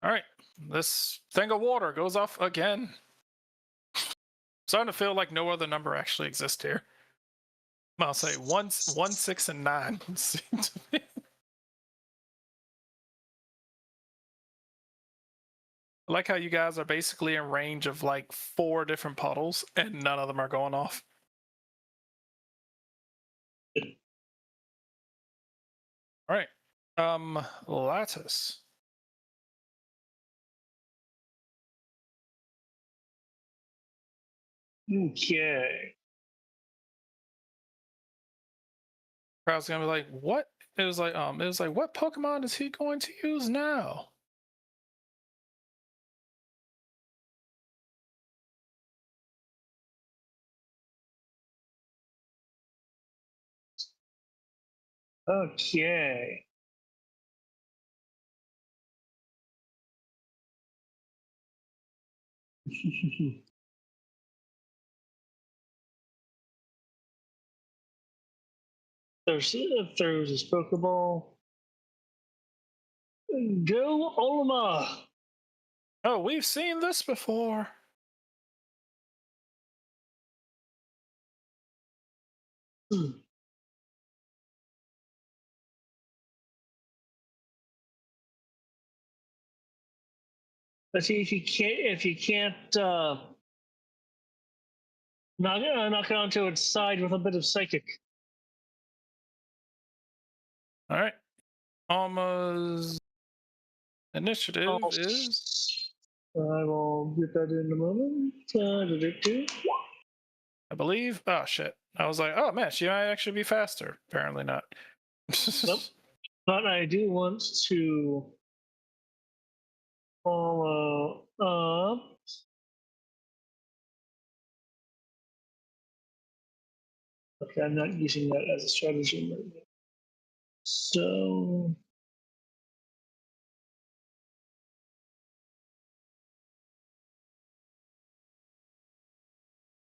All right, this thing of water goes off again. Starting to feel like no other number actually exists here. I'll say 1, 6, and 9 seem to be. I like how you guys are basically in range of like 4 different puddles, and none of them are going off. All right, Lattice. Okay. Crowd's gonna be like, what? It was like, what Pokemon is he going to use now? Okay. Throws his Pokeball. Go Olma! Oh, we've seen this before. Let's see if you can't knock it onto its side with a bit of psychic. All right. Alma's initiative is, I will get that in a moment. I believe. Oh shit! I was like, oh man, she might actually be faster. Apparently not. Nope. But I do want to follow up. Okay, I'm not using that as a strategy. So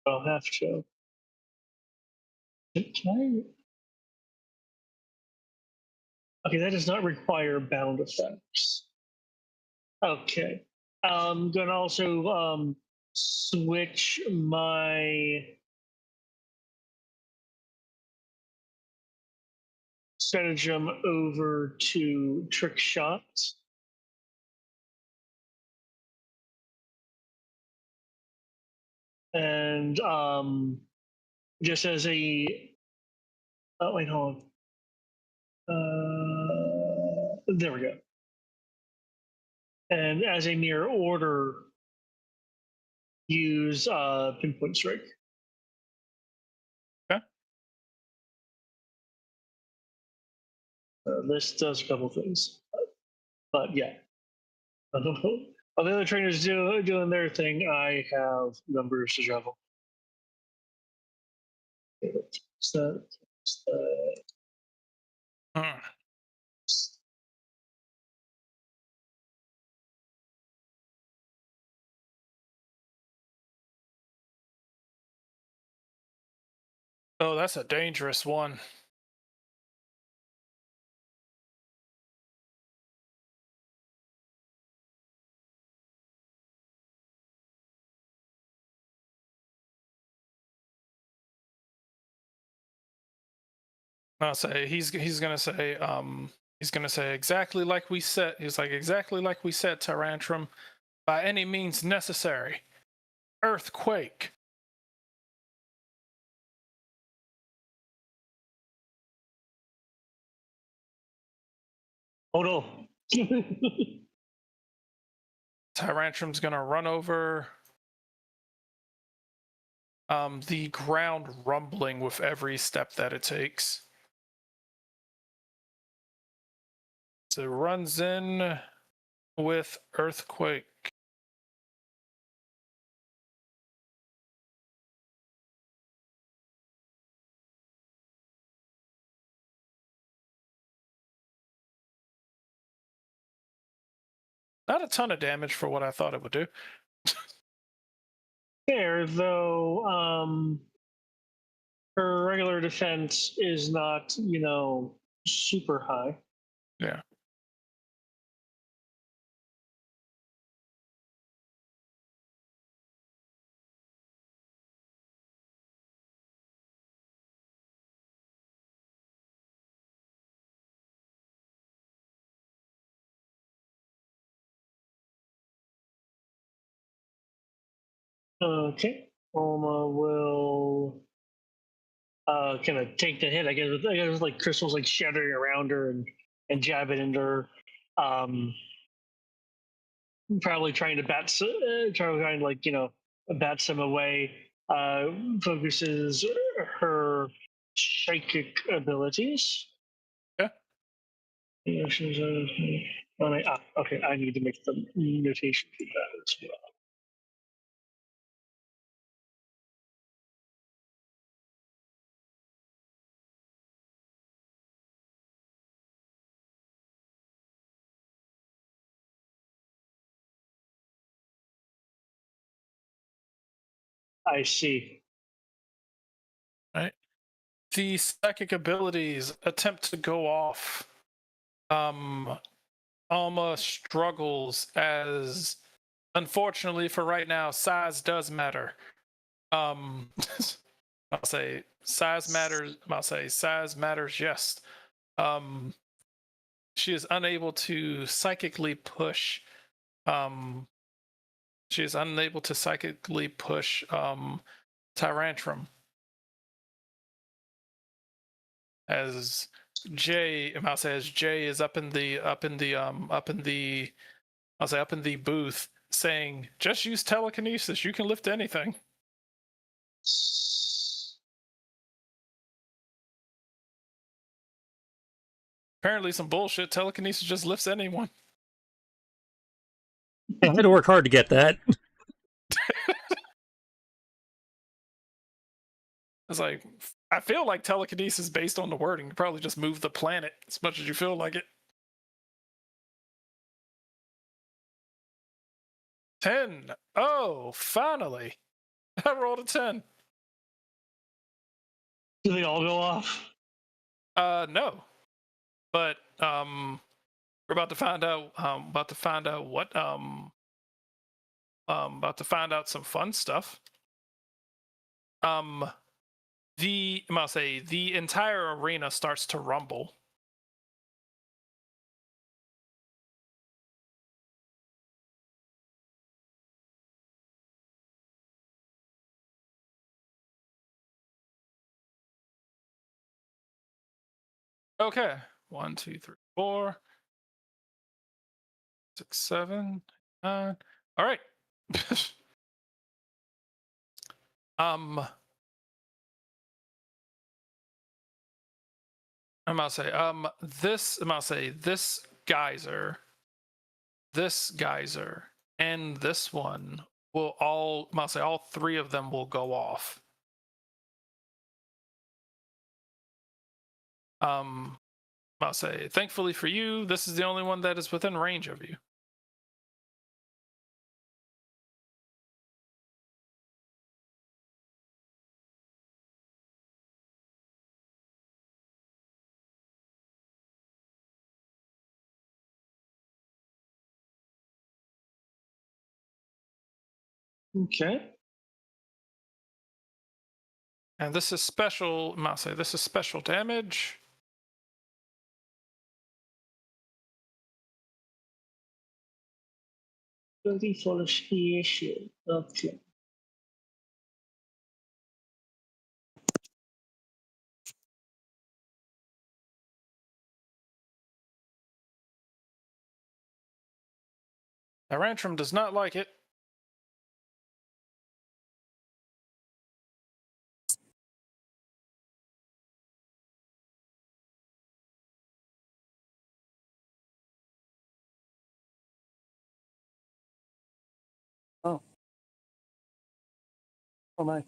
I'll have to. Can Okay, that does not require bound effects. Okay. I'm going to also switch my stratagem over to trick shot. And just as a wait, hold on. There we go. And as a mere order, use pinpoint strike. Okay. This does a couple things, but yeah. While the other trainers doing their thing, I have numbers to travel. So, Oh, that's a dangerous one. I'll say he's gonna say exactly like we said. He's like exactly like we said, Tyrantrum. By any means necessary. Earthquake. Oh no. Tyrantrum's gonna run over. The ground rumbling with every step that it takes. So it runs in with earthquake. Not a ton of damage for what I thought it would do. Fair, though, her regular defense is not, super high. Yeah. Okay. Oma will kind of take the hit. I guess like crystals like shattering around her and jabbing into her. Probably trying to trying to bat some away. Focuses her psychic abilities. Yeah. Yeah, okay, I need to make the notation for that as well. I see. Right. The psychic abilities attempt to go off. Alma struggles as, unfortunately for right now, size does matter. I'll say size matters. I'll say size matters. Yes. She is unable to psychically push. She is unable to psychically push Tyrantrum. As I'll say as Jay is up in the booth saying, just use telekinesis, you can lift anything. Apparently some bullshit. Telekinesis just lifts anyone. I had to work hard to get that. It's like, I feel like telekinesis based on the wording. You probably just move the planet as much as you feel like it. 10. Oh, finally. I rolled a 10. Do they all go off? No. But we're about to find out about to find out some fun stuff. I'll say the entire arena starts to rumble. Okay. 1, 2, 3, 4, 6, 7, 9. All right. I'm gonna say this geyser, and this one will all three of them will go off. I'll say, thankfully for you, this is the only one that is within range of you. Okay. And this is special. I'll say this is special damage. Ability for initiation. Okay. Arantrum does not like it. Oh. Oh my.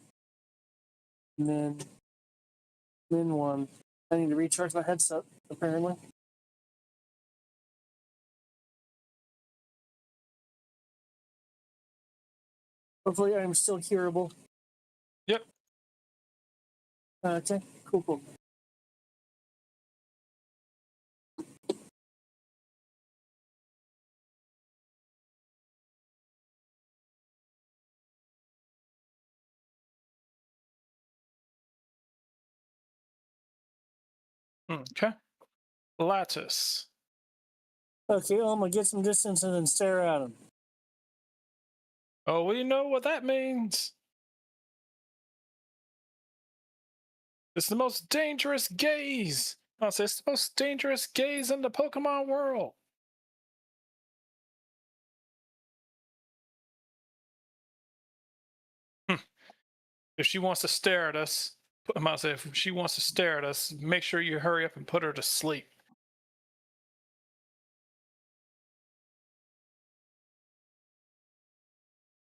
Min 1. I need to recharge my headset, apparently. Hopefully I'm still hearable. Yep. Okay, cool. Okay. Lattice. Okay, well, I'm gonna get some distance and then stare at him. Oh, we know what that means. It's the most dangerous gaze. I'll say it's the most dangerous gaze in the Pokemon world. If she wants to stare at us, I'll say if she wants to stare at us, make sure you hurry up and put her to sleep.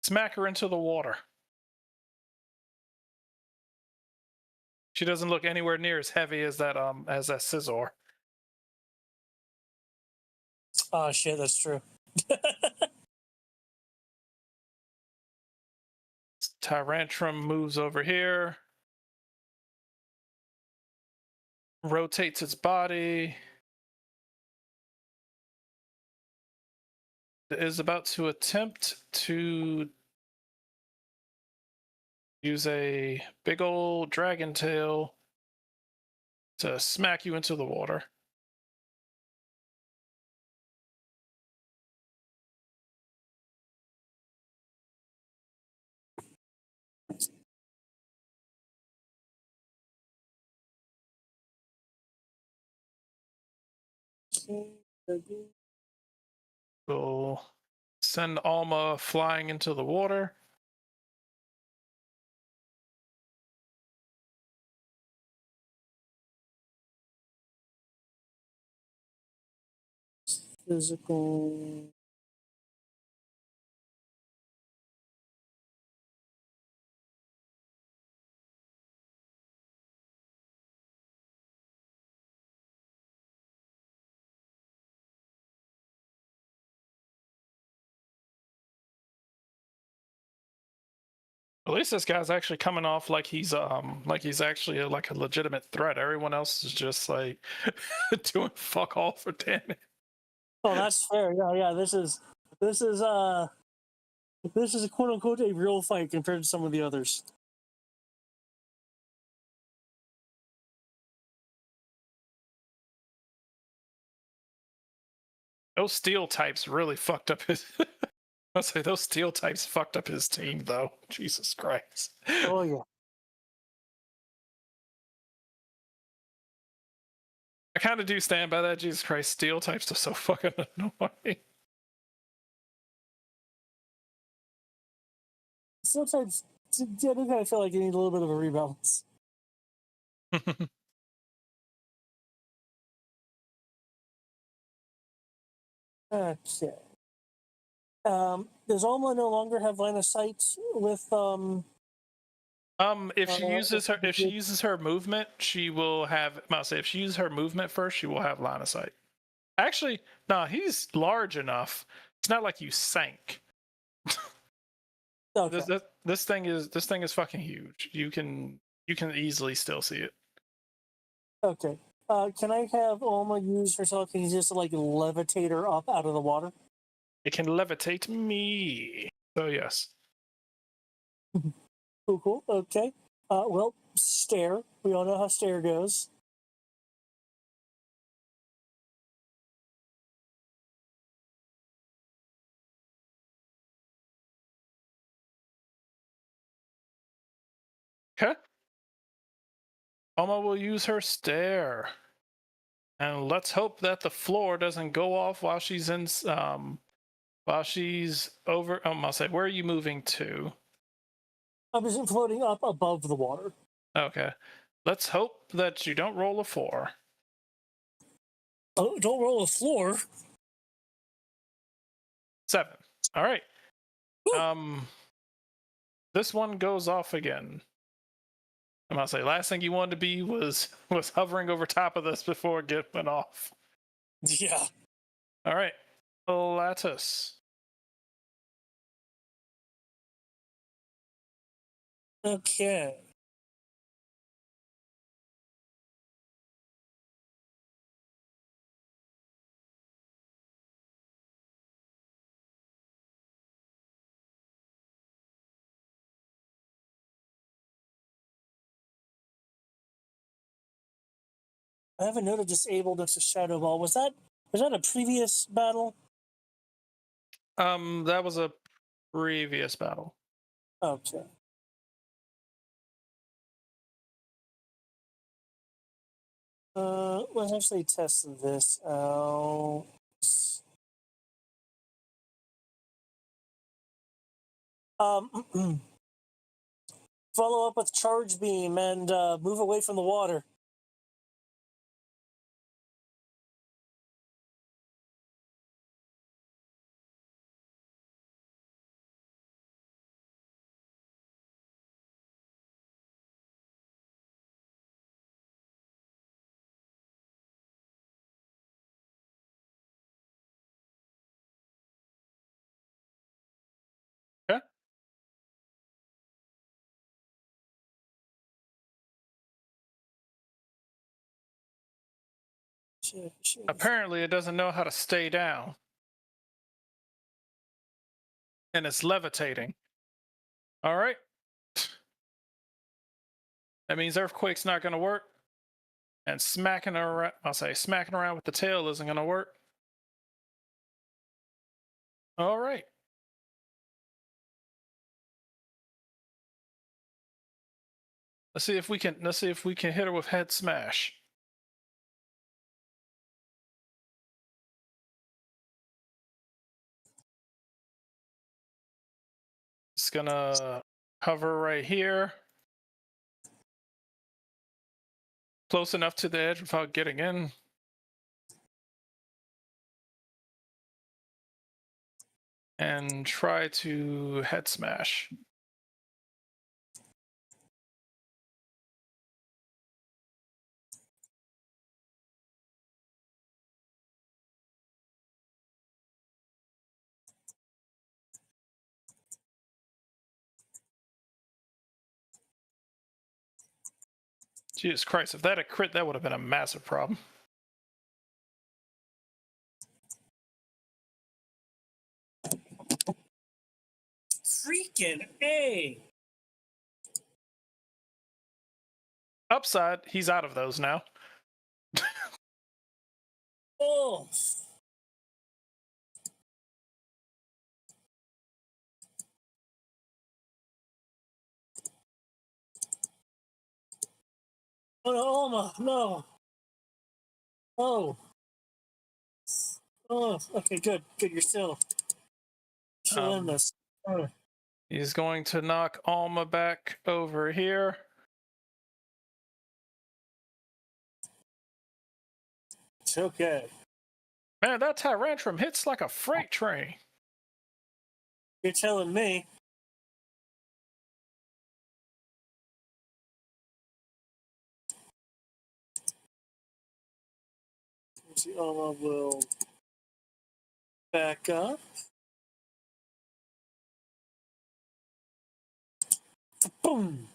Smack her into the water. She doesn't look anywhere near as heavy as that Scizor. Oh shit, that's true. Tyrantrum moves over here. Rotates its body. It is about to attempt to use a big old dragon tail to smack you into the water. We'll send Alma flying into the water. Physical. At least this guy's actually coming off like he's actually like a legitimate threat. Everyone else is just like doing fuck all for damage. Oh, that's fair. Yeah. This is a quote unquote a real fight compared to some of the others. Those steel types really fucked up his. I'll say those steel types fucked up his team though. Jesus Christ. Oh yeah. I kind of do stand by that. Jesus Christ, steel types are so fucking annoying. Sometimes I do kind of feel like you need a little bit of a rebalance. Okay. Does Alma no longer have line of sight with If she uses her movement, she will have. I'll say if she uses her movement first, she will have line of sight. Actually, no, he's large enough. It's not like you sank. Okay. This thing is fucking huge. You can easily still see it. Okay. Can I have Alma use herself? Can you just like levitate her up out of the water? It can levitate me. So yes. Cool. Okay. Well, stare. We all know how stare goes. Okay. Alma will use her stare. And let's hope that the floor doesn't go off while she's in while she's over. I'll say, where are you moving to? I'm just floating up above the water. Okay. Let's hope that you don't roll a 4. Oh, don't roll a floor. 7. All right. Woo. This one goes off again. I'm gonna say, last thing you wanted to be was hovering over top of this before it went off. Yeah. All right, Lattice. Okay. I have a note of disabled next to Shadow Ball. Was that a previous battle? That was a previous battle. Okay. Let's actually test this out. Follow up with Charge Beam and move away from the water. Okay. Apparently, it doesn't know how to stay down, and it's levitating. All right. That means Earthquake's not going to work, and smacking around. Smacking around with the tail isn't going to work. All right. Let's see if we can hit her with head smash. It's gonna hover right here, close enough to the edge without getting in. And try to head smash. Jesus Christ, if that had crit, that would have been a massive problem. Freaking A! Upside, he's out of those now. Oh! Oh no, Alma, no! Oh! Oh, okay, good. You're still in this. Oh. He's going to knock Alma back over here. It's okay. Man, that Tyrantrum hits like a freight train. You're telling me. The Alma will back up. Boom!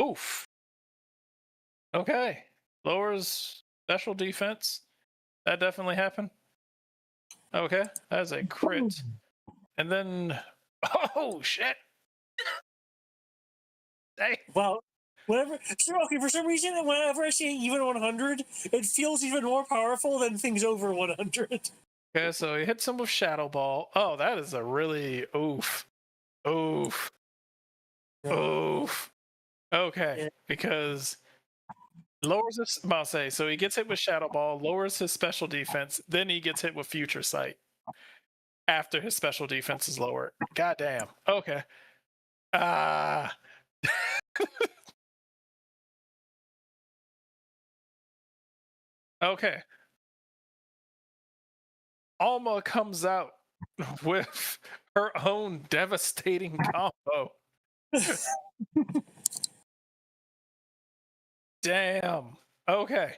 Oof. Okay. Lowers special defense. That definitely happened. Okay. That's a crit. And then, oh shit. Dang. Wow. Whenever, so, okay, for some reason, whenever I see even 100, it feels even more powerful than things over 100. Okay, so he hits him with Shadow Ball. Oh, that is a really oof. Oof. Yeah. Oof. Okay, Yeah. because lowers his, I'll say, so he gets hit with Shadow Ball, lowers his special defense, then he gets hit with Future Sight after his special defense is lowered. God damn. Okay. Ah. Okay. Alma comes out with her own devastating combo. Damn. Okay.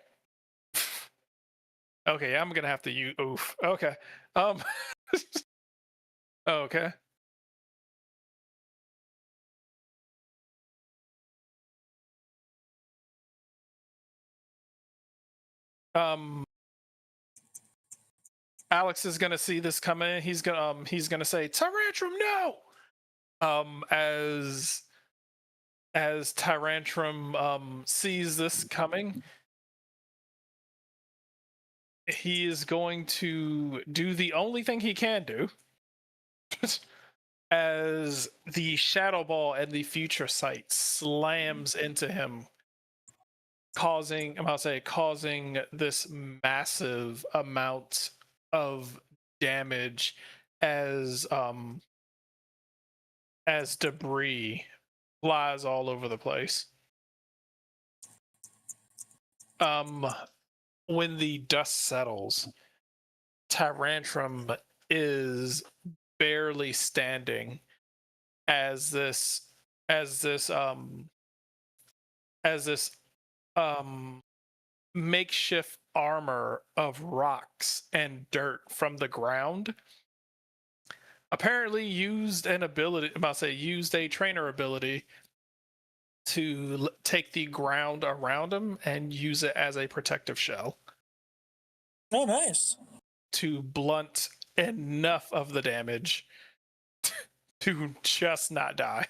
Okay, I'm gonna have to use oof. Okay. Um okay. Um Alex is gonna see this coming. He's gonna say, Tyrantrum, no! As Tyrantrum sees this coming, he is going to do the only thing he can do. As the Shadow Ball and the Future Sight slams into him, causing this massive amount of damage as debris flies all over the place. When the dust settles, Tyrantrum is barely standing as this as this um as this makeshift armor of rocks and dirt from the ground apparently used a trainer ability to take the ground around him and use it as a protective shell Oh, nice. to blunt enough of the damage to just not die.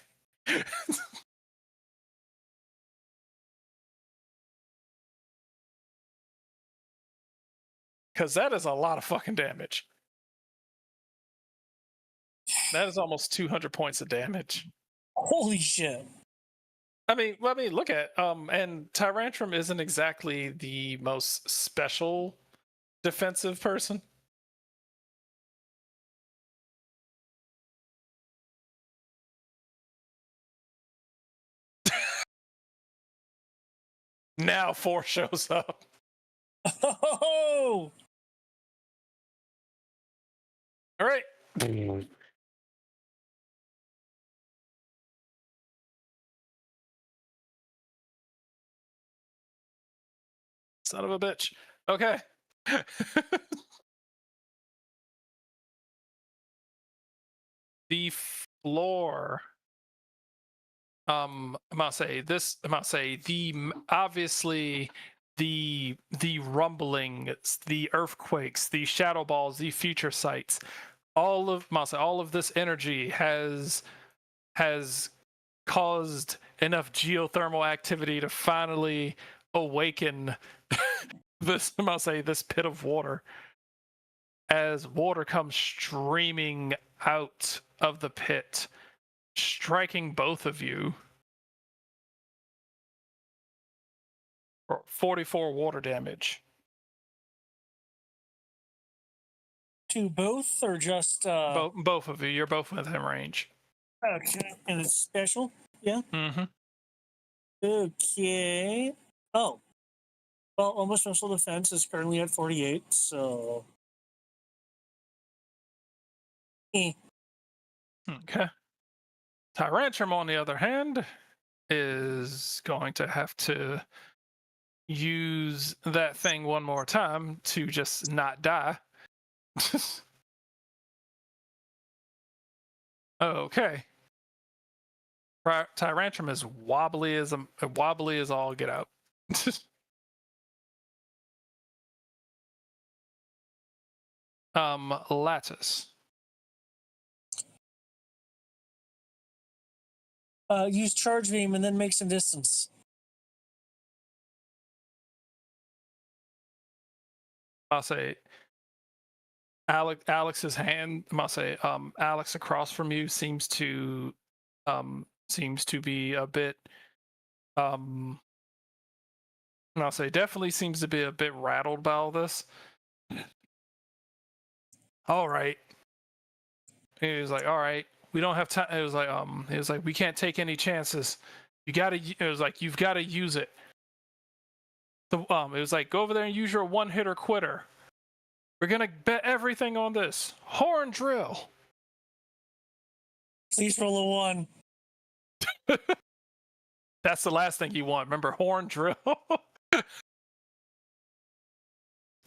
Because that is a lot of fucking damage. That is almost 200 points of damage. Holy shit. I mean, look at and Tyrantrum isn't exactly the most special defensive person. Now 4 shows up. Oh! All right. Son of a bitch. Okay. The floor. I'm gonna say this. I'm gonna say obviously the rumbling, the earthquakes, the shadow balls, the future sights, all of this energy has caused enough geothermal activity to finally awaken this pit of water, as water comes streaming out of the pit, striking both of you for 44 water damage. To both or just Both of you, you're both within range. okay. And it's special? Yeah. Mm-hmm. Okay. Oh. Well, almost special defense is currently at 48, so Okay. Tyrantrum, on the other hand, is going to have to use that thing one more time to just not die. Okay. Tyrantrum is wobbly as all get out. Lattice. use charge beam and then make some distance. I'll say Alex's hand. I'll say Alex across from you seems to be a bit I'll say definitely seems to be a bit rattled by all this. All right. He was like, all right, we don't have time. It was like we can't take any chances. It was like, you've got to use it. So, it was like, go over there and use your one-hitter quitter. We're gonna bet everything on this horn drill. Please roll a 1. That's the last thing you want. Remember, horn drill.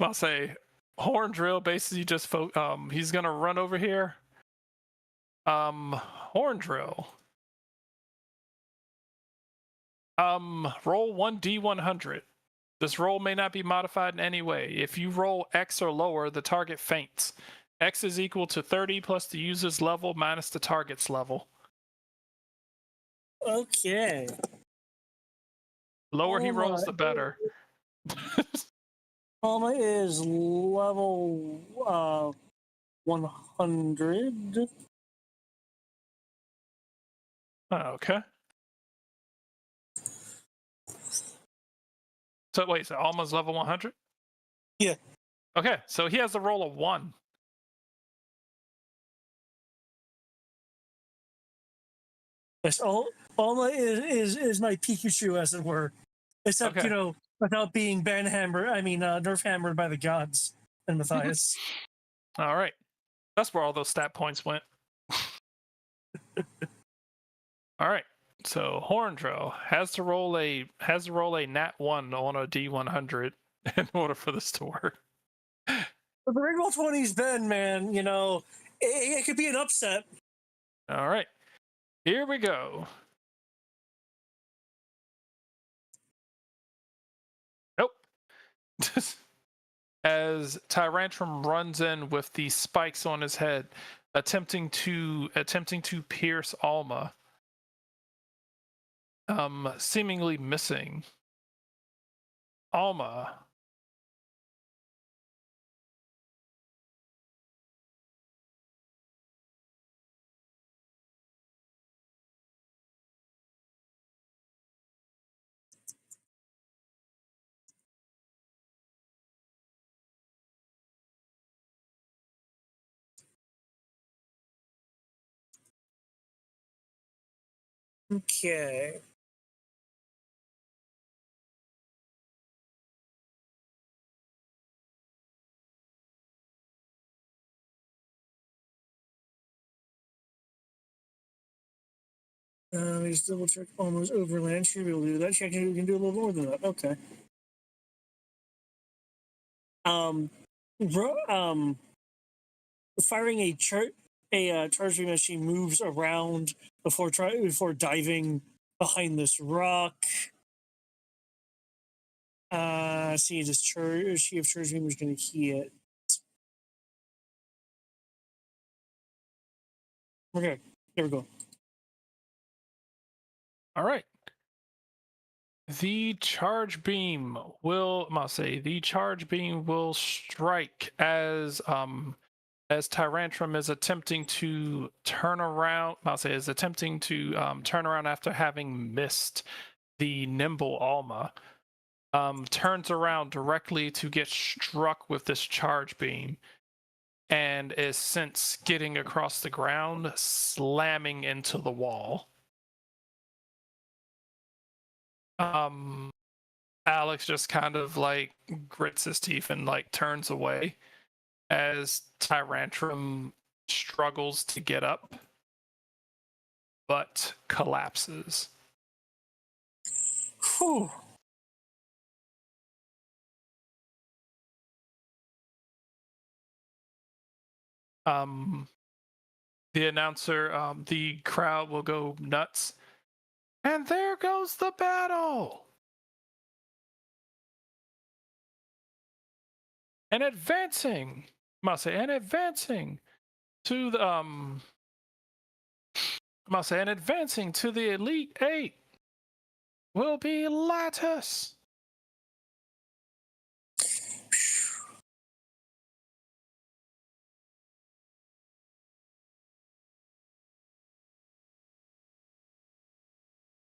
I'll say horn drill. Basically, just he's gonna run over here. Horn drill. Roll 1d100. This roll may not be modified in any way. If you roll X or lower, the target faints. X is equal to 30 plus the user's level minus the target's level. Okay. Lower he rolls, the better. Alma is level 100. Okay. So wait, so Alma's level 100? Yeah. Okay, so he has a roll of 1. Yes, Alma is my Pikachu, as it were. Except, Okay. without being nerf hammered by the gods and Matthias. All right. That's where all those stat points went. All right. So Horndrill has to roll a nat 1 on a D100 in order for this to work. But the regular 20's Ben, man, it could be an upset. All right. Here we go. Nope. As Tyrantrum runs in with the spikes on his head, attempting to pierce Alma. Seemingly missing. Alma. Okay. Let me just double check Alma's overland. Should be able to do that. Check we can do a little more than that. Okay. Firing a charge beam as she moves around before diving behind this rock. See, this charge beam is going to hit. Okay, there we go. All right. The charge beam will strike as Tyrantrum is attempting to turn around. Turn around after having missed the nimble Alma. Turns around directly to get struck with this charge beam, and is since skidding across the ground, slamming into the wall. Alex just kind of like grits his teeth and like turns away as Tyrantrum struggles to get up, but collapses. Whew. The announcer, the crowd will go nuts. And there goes the battle! And advancing to the I'm saying advancing to the Elite Eight will be Lattice.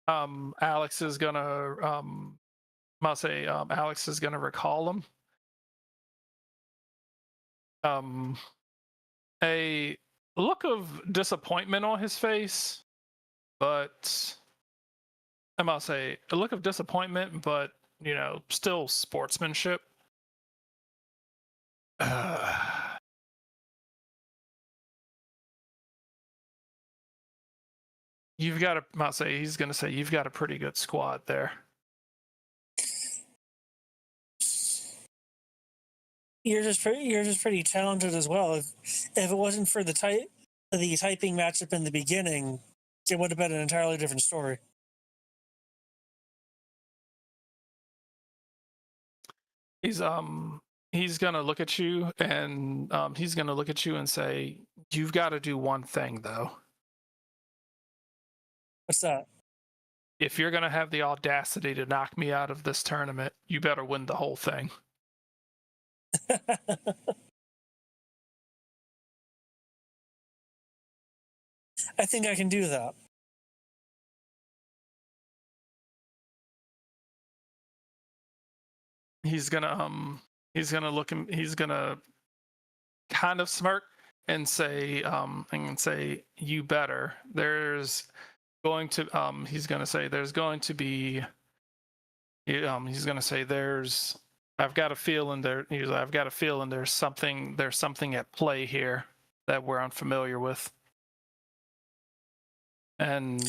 Alex is gonna Alex is gonna recall him. A look of disappointment on his face, but I must say a look of disappointment, but still sportsmanship. You've got he's gonna say you've got a pretty good squad there. Yours is pretty talented as well. If it wasn't for the typing matchup in the beginning, it would have been an entirely different story. He's gonna look at you and he's gonna look at you and say, "You've got to do one thing though. What's that?" If you're gonna have the audacity to knock me out of this tournament, you better win the whole thing." I think I can do that. He's gonna look and he's gonna kind of smirk and say you better. There's going to he's gonna say there's going to be he's gonna say there's I've got a feeling I've got a feeling there's something at play here that we're unfamiliar with. And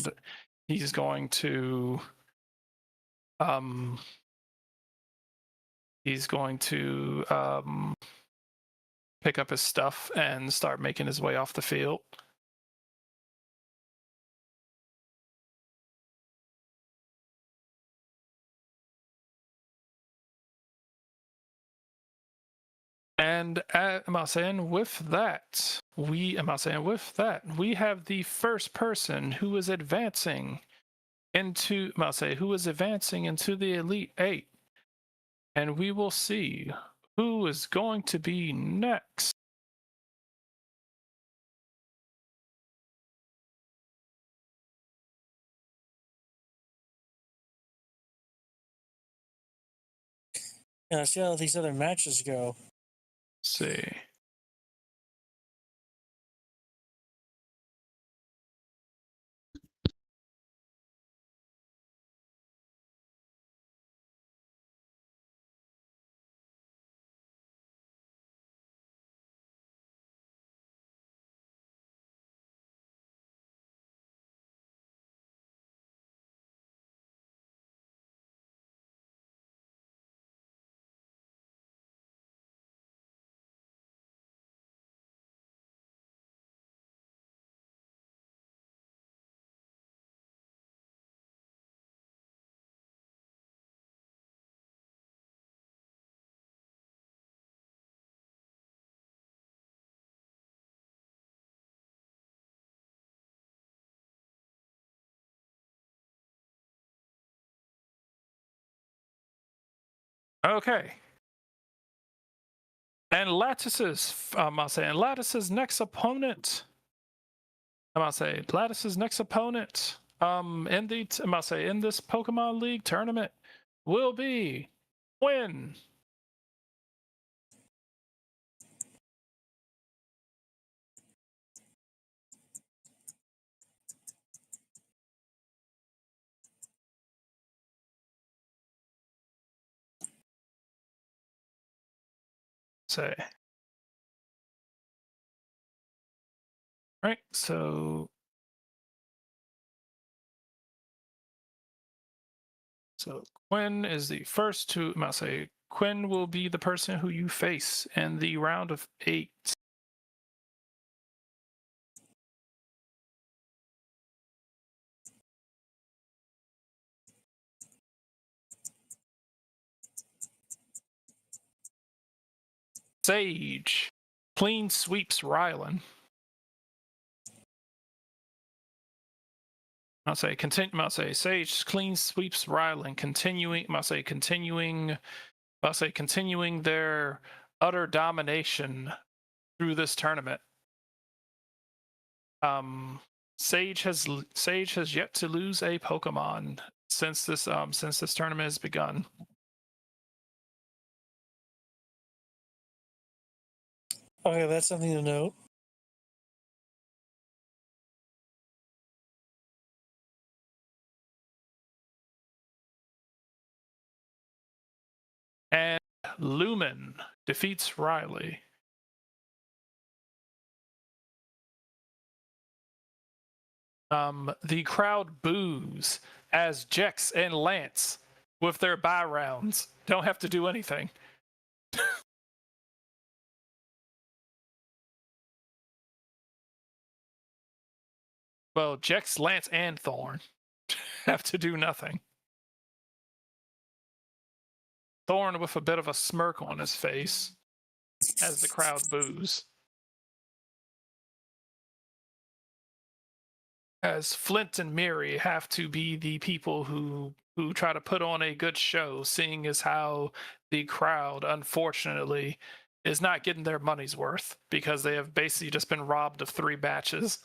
he's going to pick up his stuff and start making his way off the field. And with that, we have the first person who is advancing into the Elite Eight, and we will see who is going to be next. Yeah, see how these other matches go. Let's see. Okay. And Lattice's next opponent. In this Pokemon League tournament will be Quinn. Say. Right, so Quinn is the first to Quinn will be the person who you face in the round of 8. Sage clean sweeps Rylan. I'll say Sage clean sweeps Rylan, continuing their utter domination through this tournament. Sage has yet to lose a Pokemon since this tournament has begun. Okay, that's something to note. And Lumen defeats Riley. The crowd boos as Jex and Lance, with their bye rounds, don't have to do anything. Well, Jex, Lance, and Thorn have to do nothing. Thorn with a bit of a smirk on his face as the crowd boos. As Flint and Miri have to be the people who try to put on a good show, seeing as how the crowd, unfortunately, is not getting their money's worth because they have basically just been robbed of 3 batches.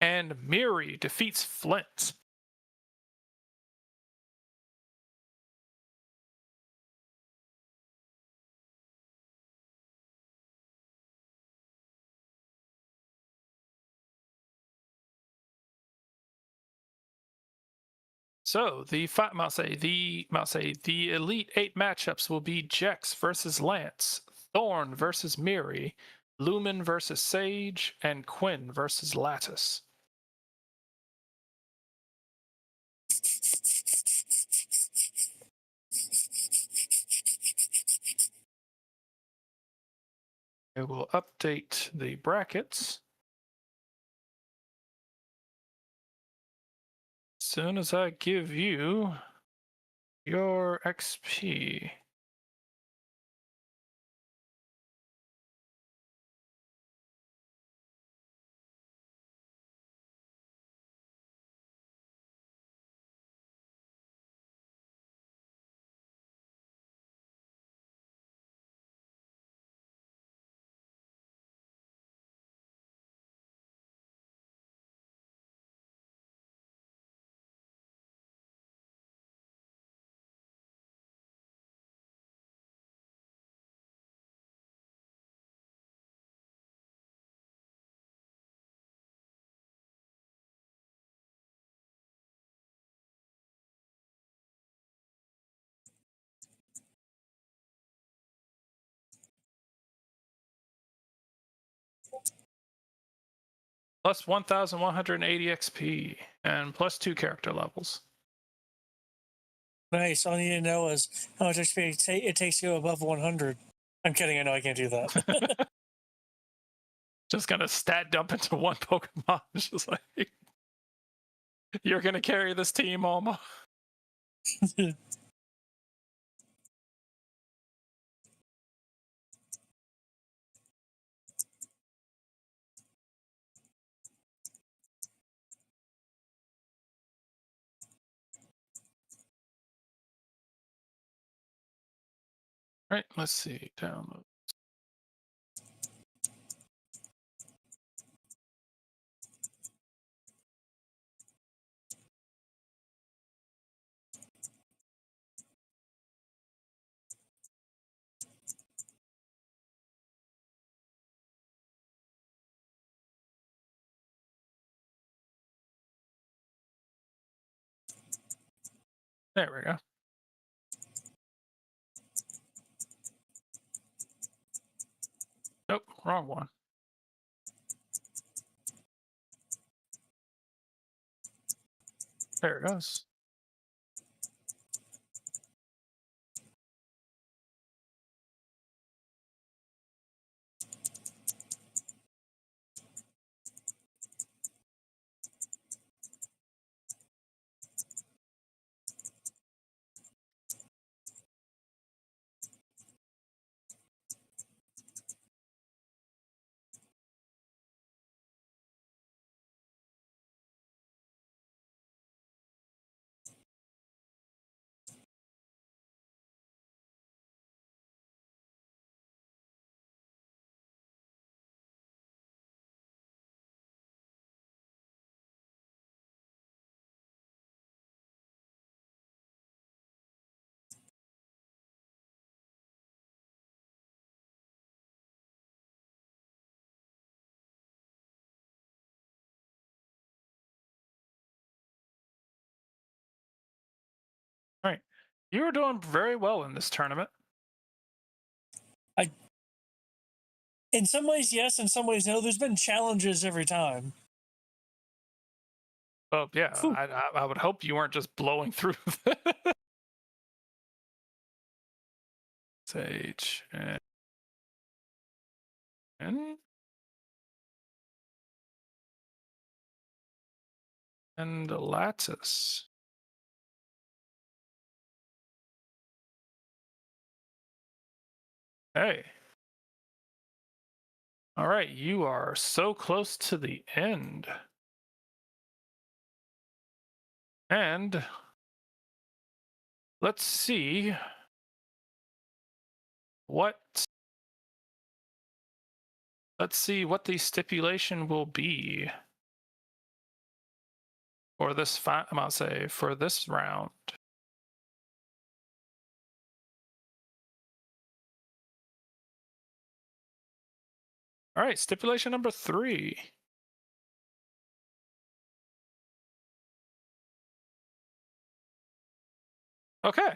And Miri defeats Flint. So the Elite 8 matchups will be Jex versus Lance, Thorn versus Miri, Lumen versus Sage, and Quinn versus Lattice. I will update the brackets as soon as I give you your XP. Plus 1,180 XP and plus 2 character levels. Nice. All you need to know is how much XP it takes to go above 100. I'm kidding. I know I can't do that. Just gonna stat dump into one Pokemon. It's just like, you're gonna carry this team, Alma. Right, let's see. Download. There we go. Nope, wrong one. There it goes. You were doing very well in this tournament. In some ways, yes. In some ways, no. There's been challenges every time. Oh yeah, Phew. I would hope you weren't just blowing through. Sage and lattice. Hey. All right, you are so close to the end. And let's see what the stipulation will be for this I'm gonna say for this round. All right, stipulation number 3. Okay.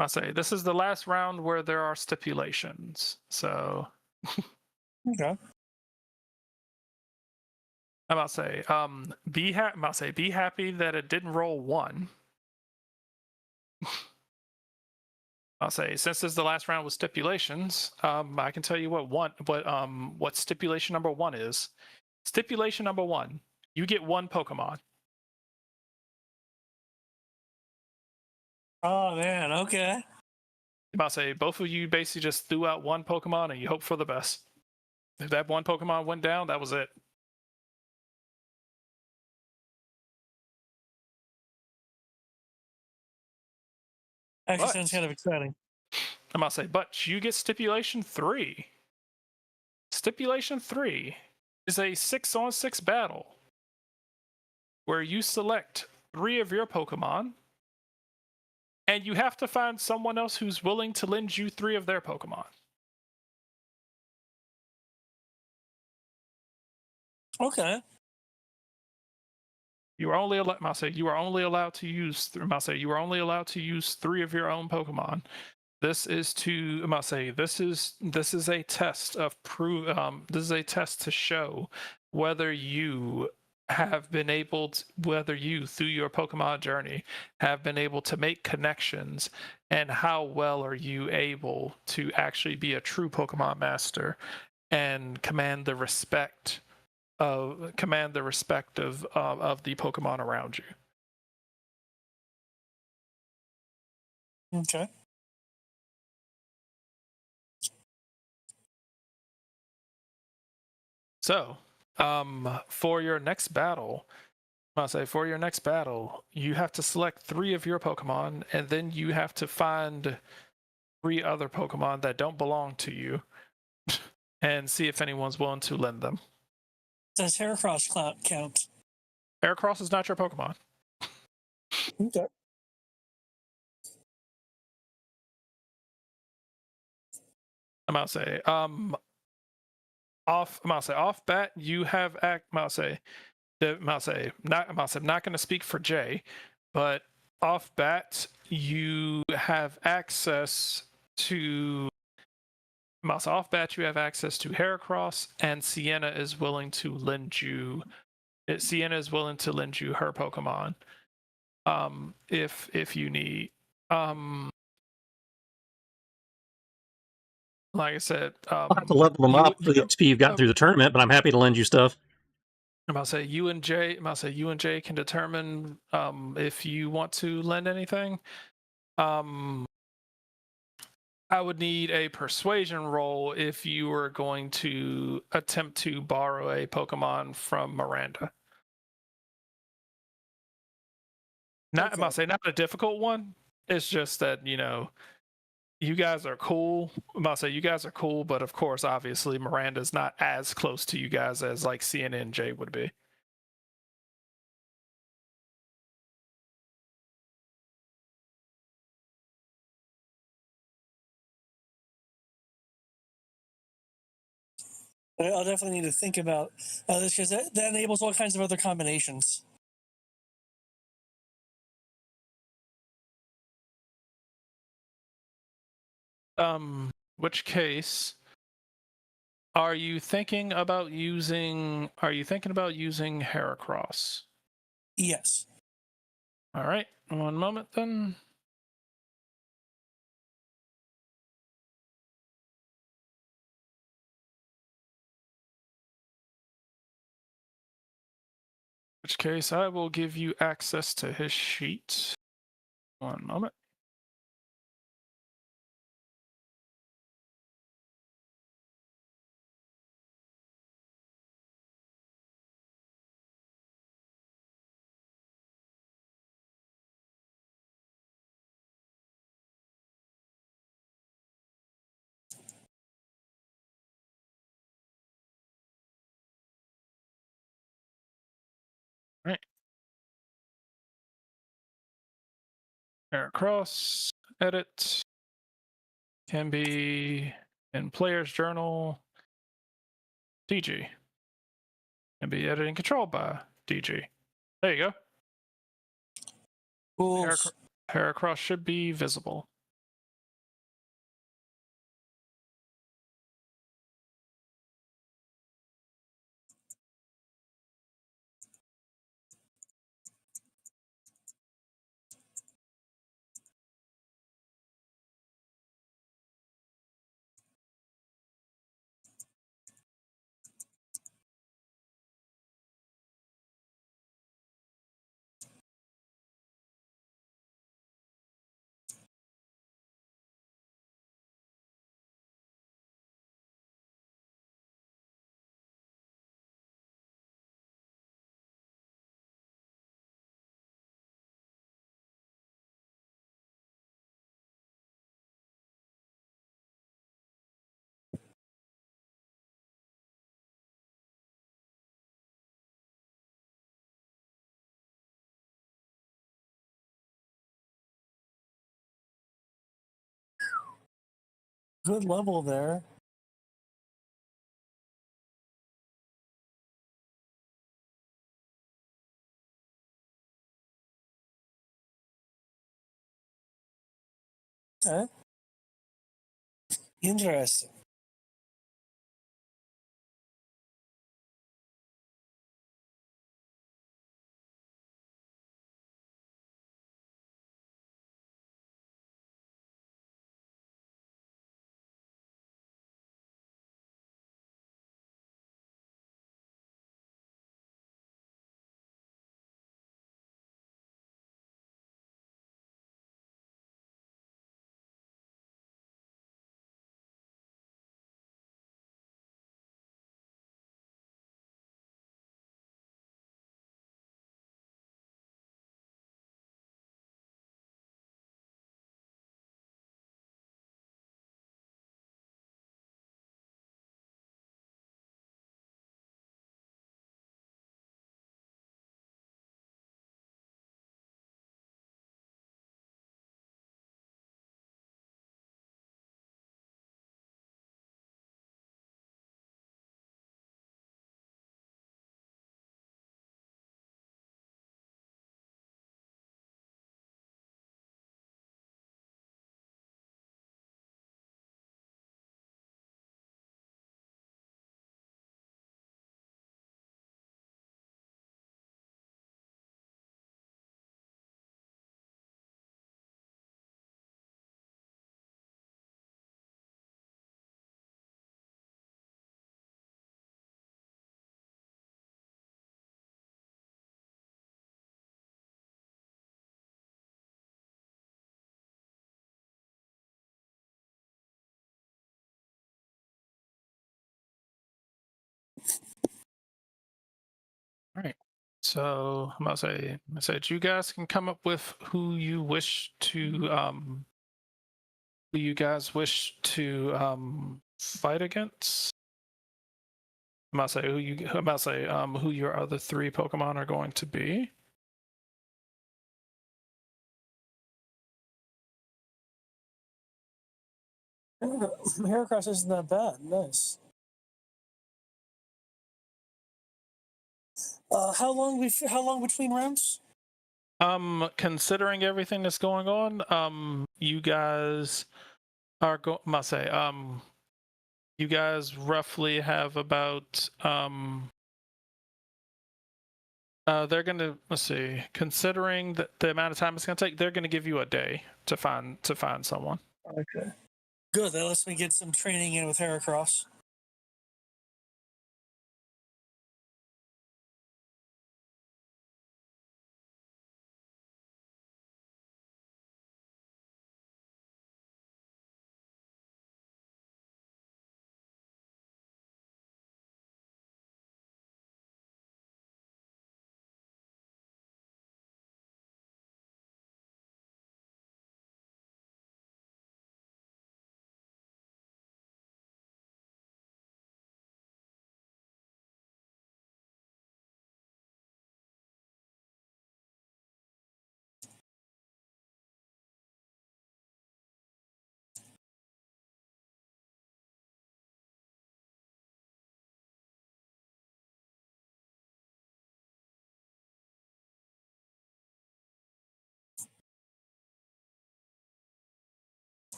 I'll say this is the last round where there are stipulations. So Okay. I'm about to say, be happy that it didn't roll 1. I'll say since this is the last round with stipulations, I can tell you what stipulation number 1 is. Stipulation number 1: you get 1 Pokemon. Oh man. Okay. I'm about to say both of you basically just threw out 1 Pokemon and you hope for the best. If that 1 Pokemon went down, that was it. Actually, But sounds kind of exciting. I'm about to say, but you get stipulation 3. Stipulation 3 is a 6-on-6 battle where you select 3 of your Pokemon, and you have to find someone else who's willing to lend you 3 of their Pokemon. Okay. You are only allowed to use 3 of your own Pokemon. This is a test of this is a test to show whether you through your Pokemon journey have been able to make connections, and how well are you able to actually be a true Pokemon master and command the respect of the Pokemon around you. Okay. So, for your next battle, you have to select 3 of your Pokemon, and then you have to find 3 other Pokemon that don't belong to you, and see if anyone's willing to lend them. Does Heracross count? Heracross is not your Pokemon. Okay. Off bat, you have I'm not going to speak for Jay, but off bat, you have access to Heracross, and Sienna is willing to lend you her Pokemon, if you need. Like I said, I'll have to level them up for the XP you've gotten through the tournament, but I'm happy to lend you stuff. I'm about to say you and Jay can determine if you want to lend anything. I would need a persuasion roll if you were going to attempt to borrow a Pokemon from Miranda. I'm about to say not a difficult one. It's just that, you guys are cool. I'm about to say you guys are cool, but of course, obviously, Miranda's not as close to you guys as like CNN and Jay would be. But I'll definitely need to think about this because that enables all kinds of other combinations. Which case, are you thinking about using Heracross? Yes. All right, one moment then. Which case, I will give you access to his sheet. One moment. All right. Heracross, edit, can be in player's journal, DG. Can be edited and controlled by DG. There you go. Cool. Heracross should be visible. Good level there. Okay. Interesting. All right. So I'm gonna say you guys can come up with who you guys wish to fight against. I'm gonna say who your other three Pokemon are going to be. Heracross isn't that bad. Nice. How long between rounds? Considering everything that's going on, you guys are must say, you guys roughly have about they're gonna, let's see, considering the amount of time it's gonna take, they're gonna give you a day to find someone. Okay. Good. That lets me get some training in with Heracross.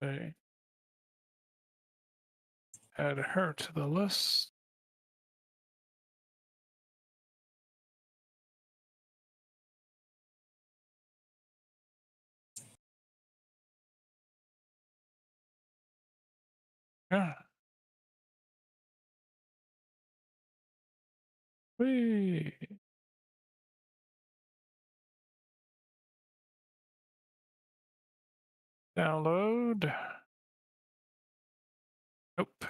Okay. Add her to the list. Yeah. Whee. Download. Nope.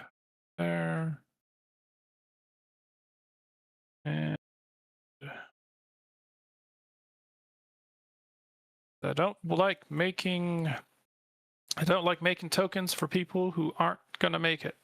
There. And I don't like making tokens for people who aren't gonna make it.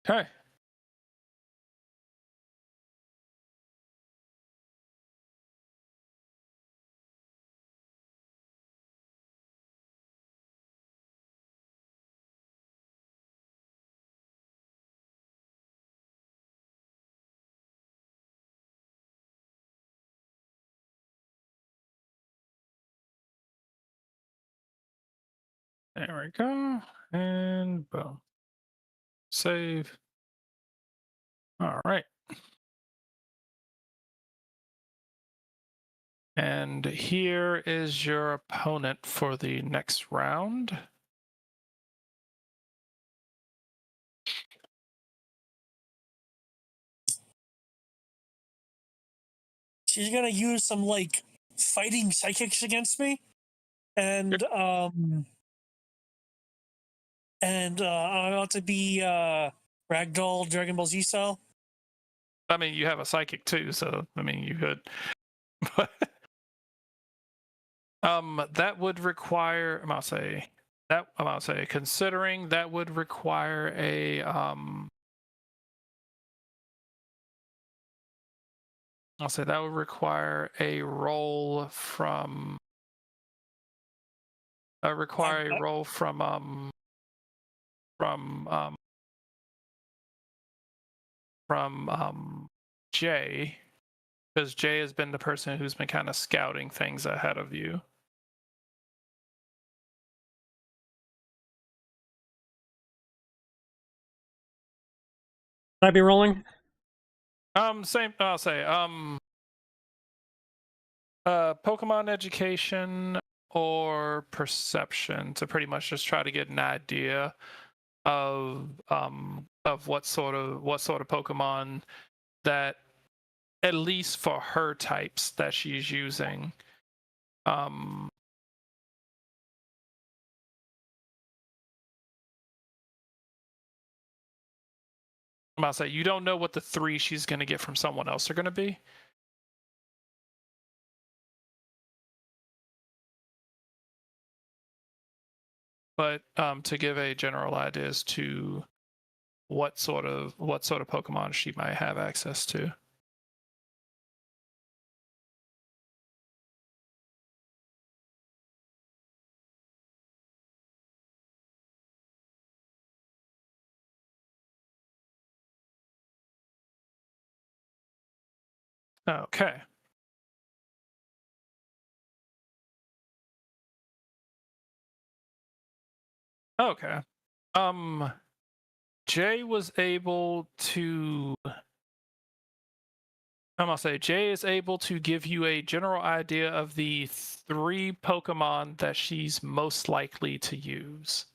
Okay. There we go. And boom. Save. All right. And here is your opponent for the next round. She's gonna use some like fighting psychics against me, and I'm about to be Ragdoll Dragon Ball Z style. I mean, you have a psychic too, so I mean, you could. That would require. I'll say, considering that would require a I'll say that would require a roll from. A roll from Jay, because Jay has been the person who's been kind of scouting things ahead of you. I be rolling? Same. I'll say. Pokemon education or perception to pretty much just try to get an idea of what sort of Pokemon that, at least for her types, that she's using. I'll say you don't know what the 3 she's going to get from someone else are going to be. But to give a general idea as to what sort of Pokemon she might have access to. Okay. Okay. Jay was able to. I'm gonna say Jay is able to give you a general idea of the 3 Pokemon that she's most likely to use.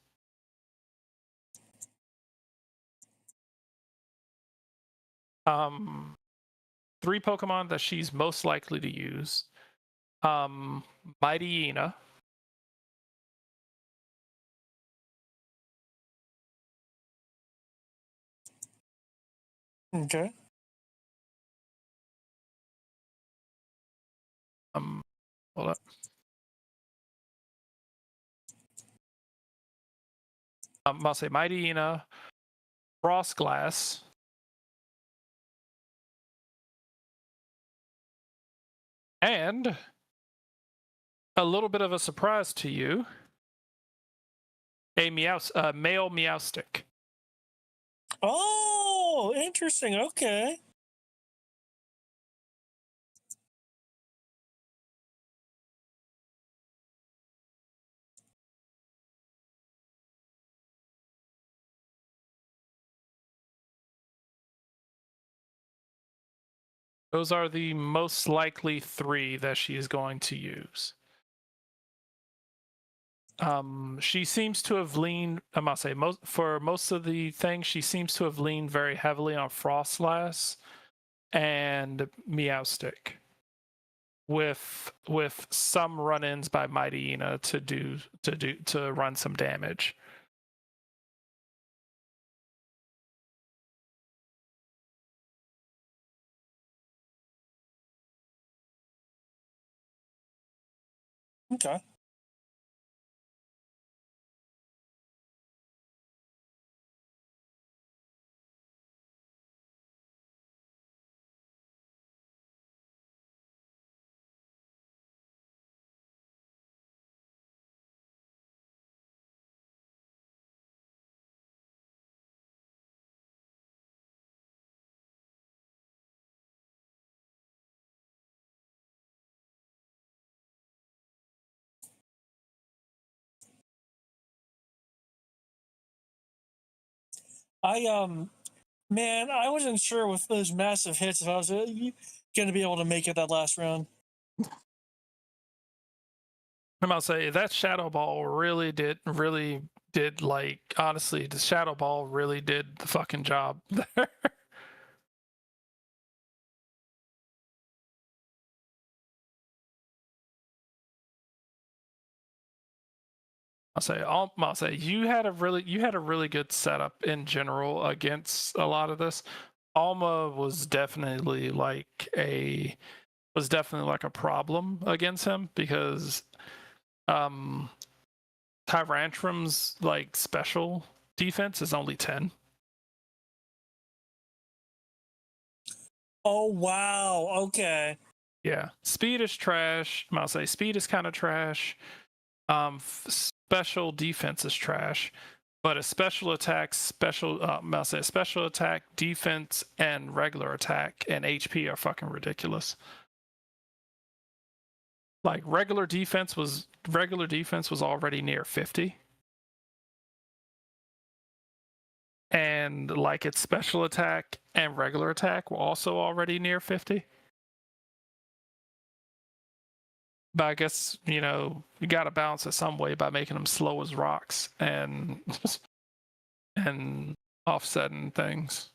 Um, 3 Pokemon that she's most likely to use. Mighty Ina. Okay. Hold up. I'll say Mighty Ina, Frostglass, and a little bit of a surprise to you, a male Meowstic. Oh, interesting. Okay. Those are the most likely 3 that she is going to use. She seems to have leaned, I must say, for most of the things, she seems to have leaned very heavily on Frostlass and Meowstic, with some run-ins by Mighty Ina to run some damage. Okay. Man, I wasn't sure with those massive hits if I was going to be able to make it that last round. I'm about to say that Shadow Ball really did like, honestly, the Shadow Ball really did the fucking job there. I'll say you had a really good setup in general against a lot of this. Alma was definitely like a problem against him because Tyrantrum's like special defense is only 10. Oh wow. Okay. Yeah, speed is trash. I'll say speed is kind of trash. Special defense is trash, but a special attack, I'll say special attack, defense, and regular attack and HP are fucking ridiculous. Like regular defense was already near 50, and and like its special attack and regular attack were also already near 50. But I guess, you got to balance it some way by making them slow as rocks and offsetting things.